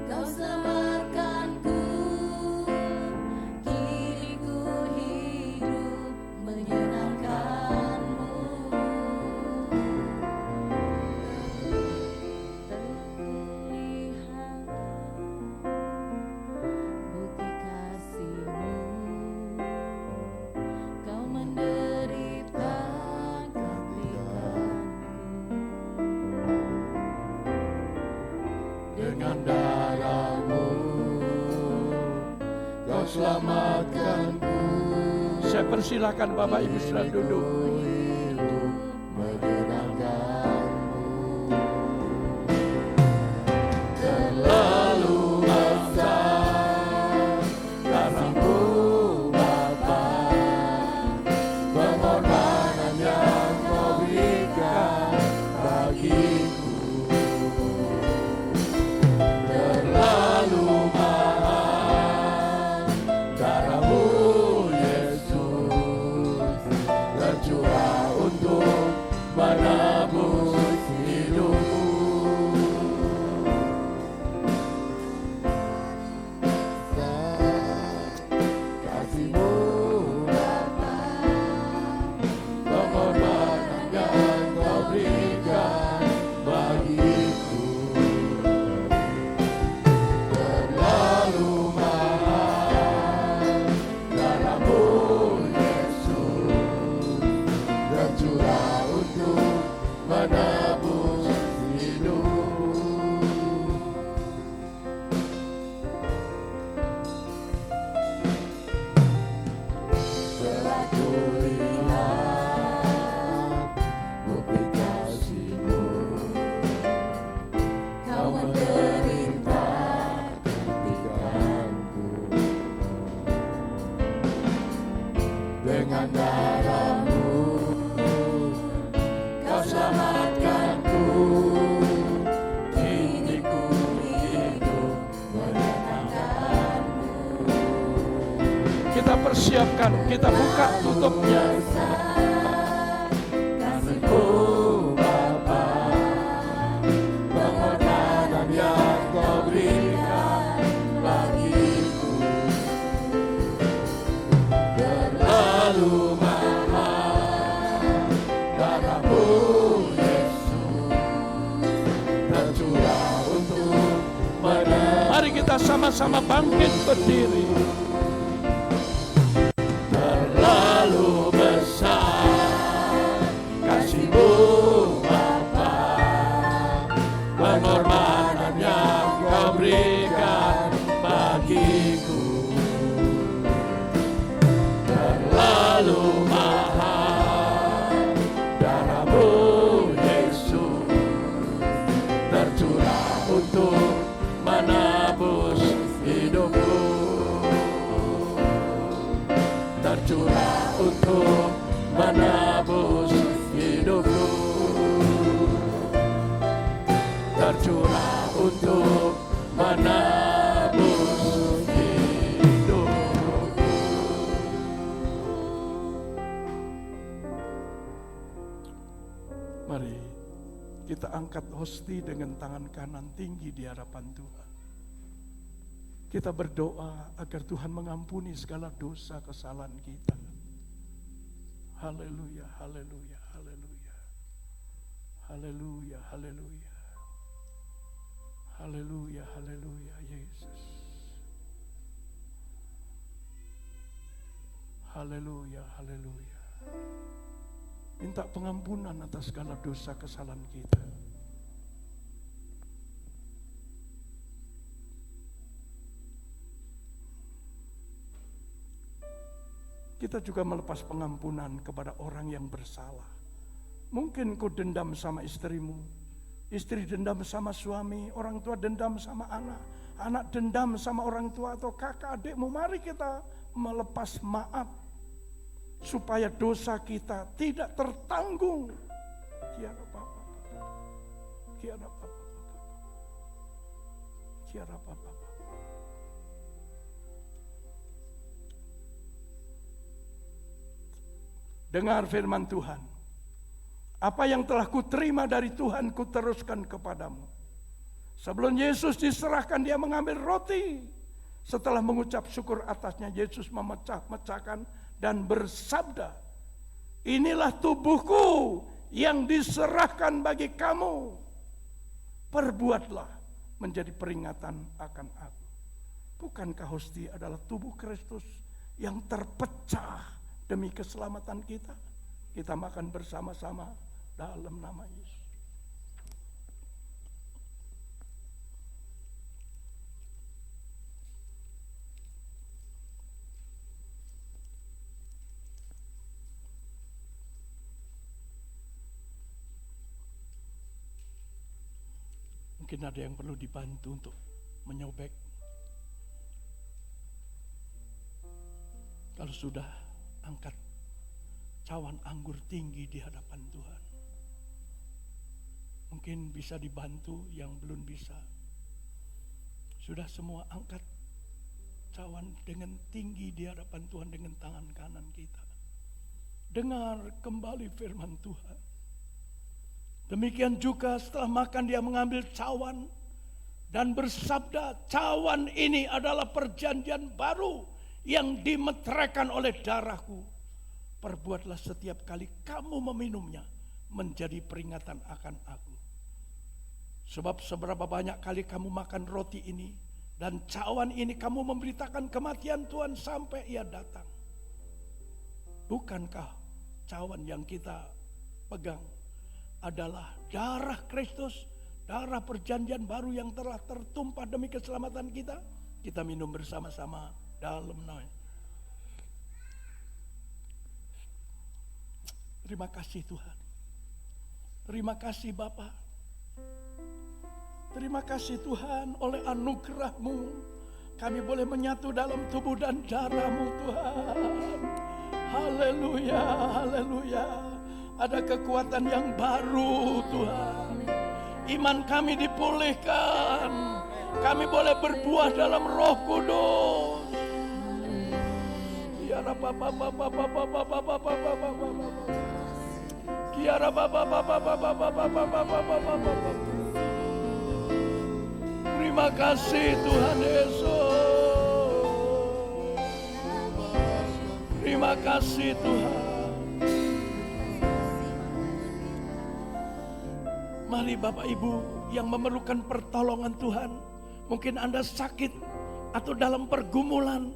Kau selamatkanku, kini ku hidup menyenangkan-Mu. Terlihat bukti kasih-Mu, Kau menderita Dengan darah-Mu Kau selamatkanku. Saya persilakan Bapak Ibu sudah duduk. Terlalu besar darah-Mu Bapa, pengorbanan yang Kau berikan bagiku. Menebus hidupku. Kasih-Mu Bapa, pengorbanan yang Kau berikan bagiku. Terlalu mahal darah-Mu Yesus, tercurah untuk menebus hidup. Telah kulihat bukti kasih-Mu, Kau menderita gantikanku. Dengan darah-Mu Kau selamatkanku, kini ku hidup menyenangkan-Mu. Kita persiapkan, kita buka tutupnya. Kasih-Mu Bapa, pengorbanan yang Kau berikan bagiku. Terlalu mahal darah-Mu Yesus, tercurah untuk menebus. Mari kita sama-sama bangkit berdiri. Terlalu besar kasih-Mu Bapa, pengorbanan yang Kau berikan bagiku. Terlalu mahal darah-Mu Yesus, tercurah untuk menebus hidupku. untuk menebus hidupku, tercurah untuk menebus hidupku. Mari kita angkat hosti dengan tangan kanan tinggi di hadapan Tuhan. Kita berdoa agar Tuhan mengampuni segala dosa kesalahan kita. Haleluya, haleluya, haleluya. Haleluya, haleluya. Haleluya, haleluya, Yesus. Haleluya, haleluya. Minta pengampunan atas segala dosa kesalahan kita. Kita juga melepas pengampunan kepada orang yang bersalah. Mungkin kau dendam sama istrimu, istri dendam sama suami, orang tua dendam sama anak, anak dendam sama orang tua atau kakak adikmu. Mari kita melepas maaf supaya dosa kita tidak tertanggung. Kiara papa, kiara papa, kiara papa. Dengar firman Tuhan. Apa yang telah kuterima dari Tuhan kuteruskan kepadamu. Sebelum Yesus diserahkan, dia mengambil roti. Setelah mengucap syukur atasnya, Yesus memecah-mecahkan dan bersabda, inilah tubuhku yang diserahkan bagi kamu. Perbuatlah menjadi peringatan akan aku. Bukankah hosti adalah tubuh Kristus yang terpecah demi keselamatan kita? Kita makan bersama-sama dalam nama Yesus. Mungkin ada yang perlu dibantu untuk menyobek. Kalau sudah, angkat cawan anggur tinggi di hadapan Tuhan. Mungkin bisa dibantu yang belum bisa. Sudah semua, angkat cawan dengan tinggi di hadapan Tuhan dengan tangan kanan kita. Dengar kembali firman Tuhan. Demikian juga setelah makan dia mengambil cawan dan bersabda, cawan ini adalah perjanjian baru yang dimeteraikan oleh darahku. Perbuatlah setiap kali kamu meminumnya menjadi peringatan akan aku. Sebab seberapa banyak kali kamu makan roti ini dan cawan ini, kamu memberitakan kematian Tuhan sampai ia datang. Bukankah cawan yang kita pegang adalah darah Kristus, darah perjanjian baru yang telah tertumpah demi keselamatan kita? Kita minum bersama-sama dalam nama. Terima kasih Tuhan. Terima kasih Bapa. Terima kasih Tuhan, oleh anugerah-Mu kami boleh menyatu dalam tubuh dan darah-Mu Tuhan. Haleluya, haleluya. Ada kekuatan yang baru Tuhan. Iman kami dipulihkan. Kami boleh berbuah dalam Roh Kudus. Kiara baba baba baba baba baba baba. Kiara baba baba baba baba baba baba. Terima kasih Tuhan Yesus. Terima kasih Tuhan. Mari Bapak Ibu yang memerlukan pertolongan Tuhan. Mungkin Anda sakit atau dalam pergumulan,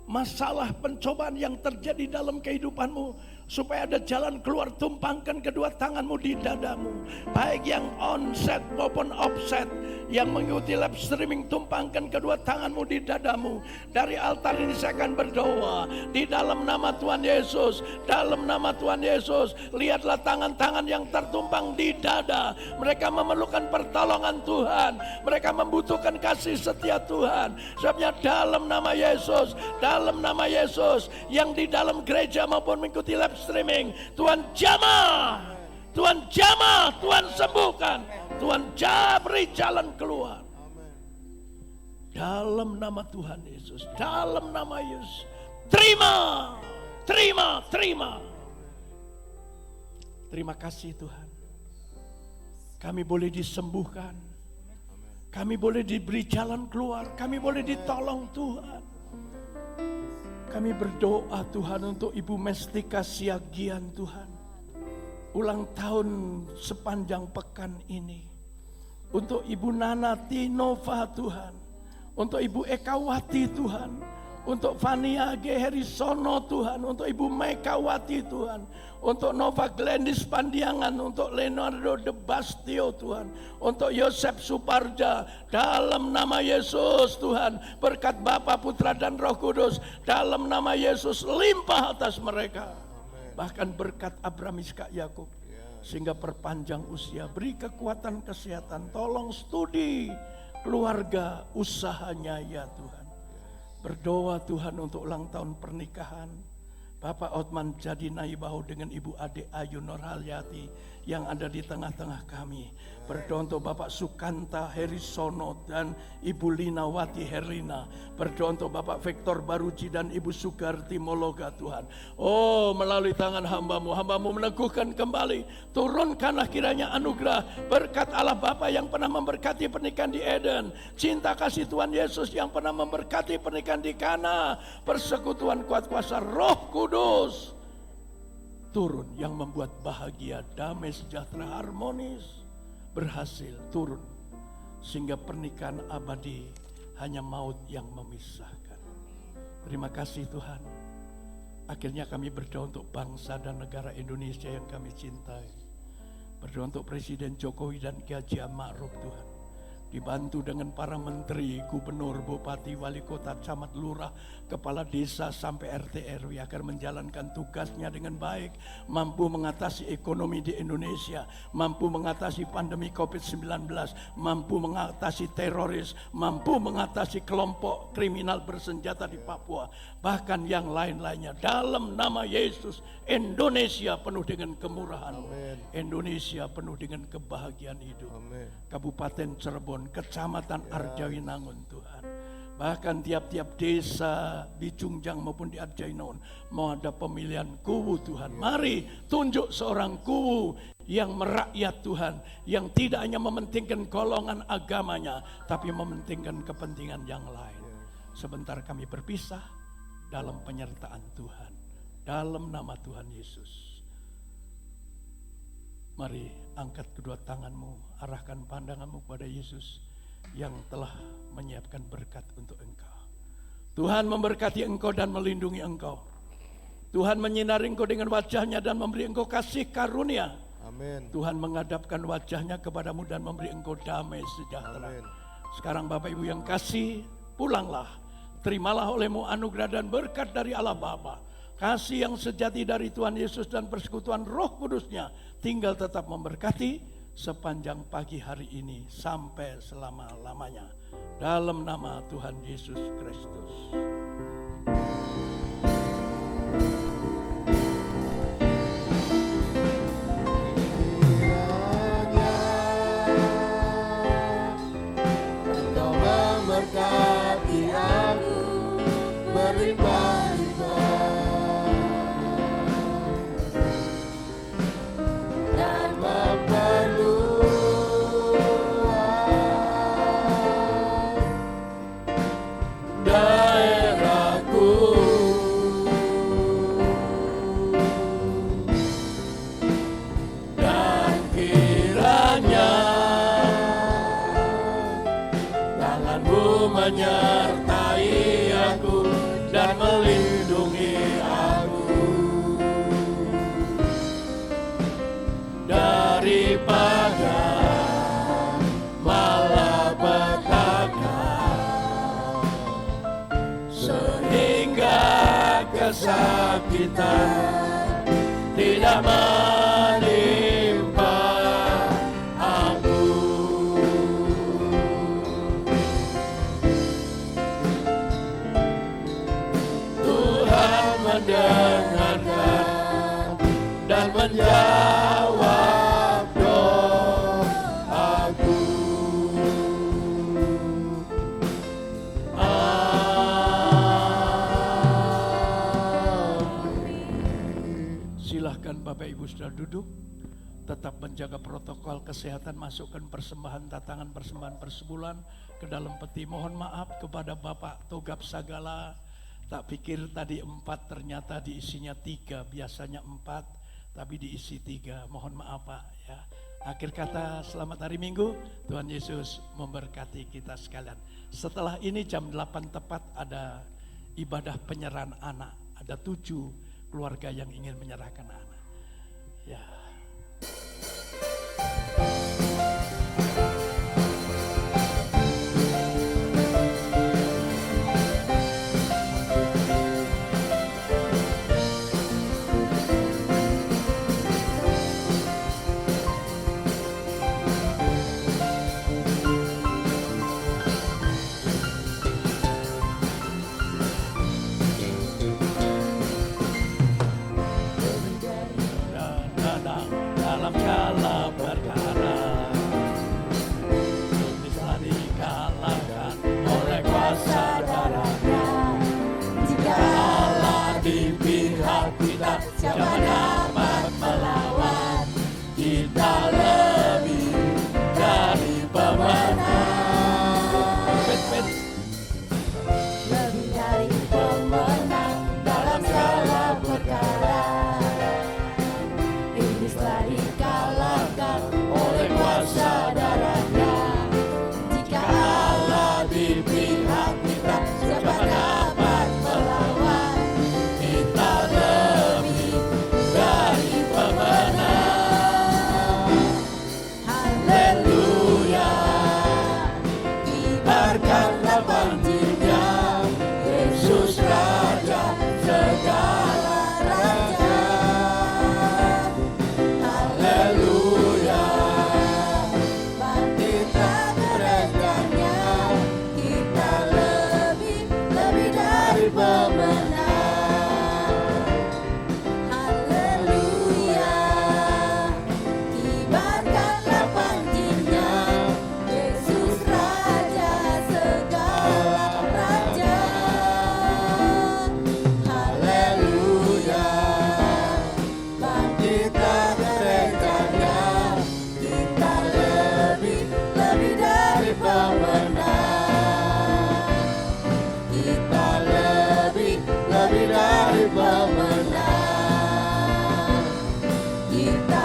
masalah, pencobaan yang terjadi dalam kehidupanmu. supaya ada jalan keluar. Tumpangkan kedua tanganmu di dadamu, baik yang onset maupun offset yang mengikuti live streaming. Tumpangkan kedua tanganmu di dadamu. Dari altar ini saya akan berdoa di dalam nama Tuhan Yesus. Dalam nama Tuhan Yesus, lihatlah tangan-tangan yang tertumpang di dada. Mereka memerlukan pertolongan Tuhan, mereka membutuhkan kasih setia Tuhan. Sebabnya dalam nama Yesus, dalam nama Yesus, yang di dalam gereja maupun mengikuti live streaming, Tuhan jamah, Tuhan jamah, Tuhan sembuhkan, Tuhan beri jalan keluar. Dalam nama Tuhan Yesus, dalam nama Yesus, terima, terima, terima. Terima kasih Tuhan, kami boleh disembuhkan, kami boleh diberi jalan keluar, kami boleh ditolong Tuhan. Kami berdoa Tuhan untuk Ibu Mestika Siagian Tuhan, ulang tahun sepanjang pekan ini. Untuk Ibu Nana Tinova Tuhan, untuk Ibu Ekawati Tuhan, untuk Fania G. Herisono Tuhan, untuk Ibu Mekawati Tuhan, untuk Nova Glendis Pandiangan, untuk Leonardo De Bastio Tuhan, untuk Yosef Suparja. Dalam nama Yesus Tuhan, berkat Bapa, Putra dan Roh Kudus, dalam nama Yesus limpah atas mereka. Bahkan berkat Abraham, Ishak, Yakub, sehingga perpanjang usia, beri kekuatan kesehatan, tolong studi keluarga usahanya ya Tuhan. Berdoa Tuhan untuk ulang tahun pernikahan Bapak Otman Jadi Naibahu dengan Ibu Ade Ayu Nurhalyati yang ada di tengah-tengah kami. Berdoa untuk Bapak Sukanta Herisono dan Ibu Linawati Herlina. Berdoa untuk Bapak Victor Baruji dan Ibu Sugarti Mologa Tuhan. Oh, melalui tangan hambamu meneguhkan kembali. Turunkanlah kiranya anugerah berkat Allah Bapa yang pernah memberkati pernikahan di Eden. Cinta kasih Tuhan Yesus yang pernah memberkati pernikahan di Kana. Persekutuan kuat kuasa Roh Kudus turun yang membuat bahagia, damai, sejahtera, harmonis berhasil turun, sehingga pernikahan abadi hanya maut yang memisahkan. Terima kasih Tuhan. Akhirnya kami berdoa untuk bangsa dan negara Indonesia yang kami cintai. Berdoa untuk Presiden Jokowi dan Ki Haji Ma'ruf Tuhan. Dibantu dengan para menteri, gubernur, bupati, wali kota, camat, lurah, kepala desa sampai RT RW agar menjalankan tugasnya dengan baik, mampu mengatasi ekonomi di Indonesia, mampu mengatasi pandemi COVID-19, mampu mengatasi teroris, mampu mengatasi kelompok kriminal bersenjata di Papua, bahkan yang lain-lainnya. Dalam nama Yesus, Indonesia penuh dengan kemurahan, Indonesia penuh dengan kebahagiaan hidup. Kabupaten Cirebon, Kecamatan Arjawinangun Tuhan, bahkan tiap-tiap desa di Cungjang maupun di Arjawinangun mau ada pemilihan kuwu Tuhan. Mari tunjuk seorang kuwu yang merakyat Tuhan, yang tidak hanya mementingkan golongan agamanya, tapi mementingkan kepentingan yang lain. Sebentar kami berpisah dalam penyertaan Tuhan, dalam nama Tuhan Yesus. Mari angkat kedua tanganmu, arahkan pandanganmu kepada Yesus yang telah menyiapkan berkat untuk engkau. Tuhan memberkati engkau dan melindungi engkau. Tuhan menyinari engkau dengan wajahnya dan memberi engkau kasih karunia. Amin. Tuhan menghadapkan wajahnya kepadamu dan memberi engkau damai sejahtera. Amin. Sekarang Bapak Ibu yang kasih, pulanglah. Terimalah olehmu anugerah dan berkat dari Allah Bapa. Kasih yang sejati dari Tuhan Yesus dan persekutuan Roh Kudusnya tinggal tetap memberkati sepanjang pagi hari ini sampai selama-lamanya. Dalam nama Tuhan Yesus Kristus. Engkau memberkati aku berlimpah-limpah. Menyertai aku dan melindungi aku. kita tidak menimpa aku. Tuhan mendengarkan dan menjawab doaku. Silahkan Bapak Ibu sudah duduk. Tetap menjaga protokol kesehatan. Masukkan persembahan tatangan persembahan persebulan ke dalam peti. Mohon maaf kepada Bapak Togap Sagala. Tak pikir tadi 4, ternyata diisinya 3. Biasanya 4 tapi diisi 3. Mohon maaf Pak ya. Akhir kata, selamat hari Minggu. Tuhan Yesus memberkati kita sekalian. Setelah ini jam 8 tepat ada ibadah penyerahan anak. Ada 7 keluarga yang ingin menyerahkan anak. Ya. Dalam segala perkara bisa dikalahkan oleh kuasa darahnya. Jika Allah di pihak kita, siapa dapat melawan? Kita lebih dari pemenang. Lebih dari pemenang dalam segala perkara. Telah dikalahkan oleh kuasa darahnya. Jika Allah di pihak kita, siapa dapat melawan? Kita lebih dari pemenang. Haleluya, kibarkanlah panjinya, Yesus Raja segala raja. Kita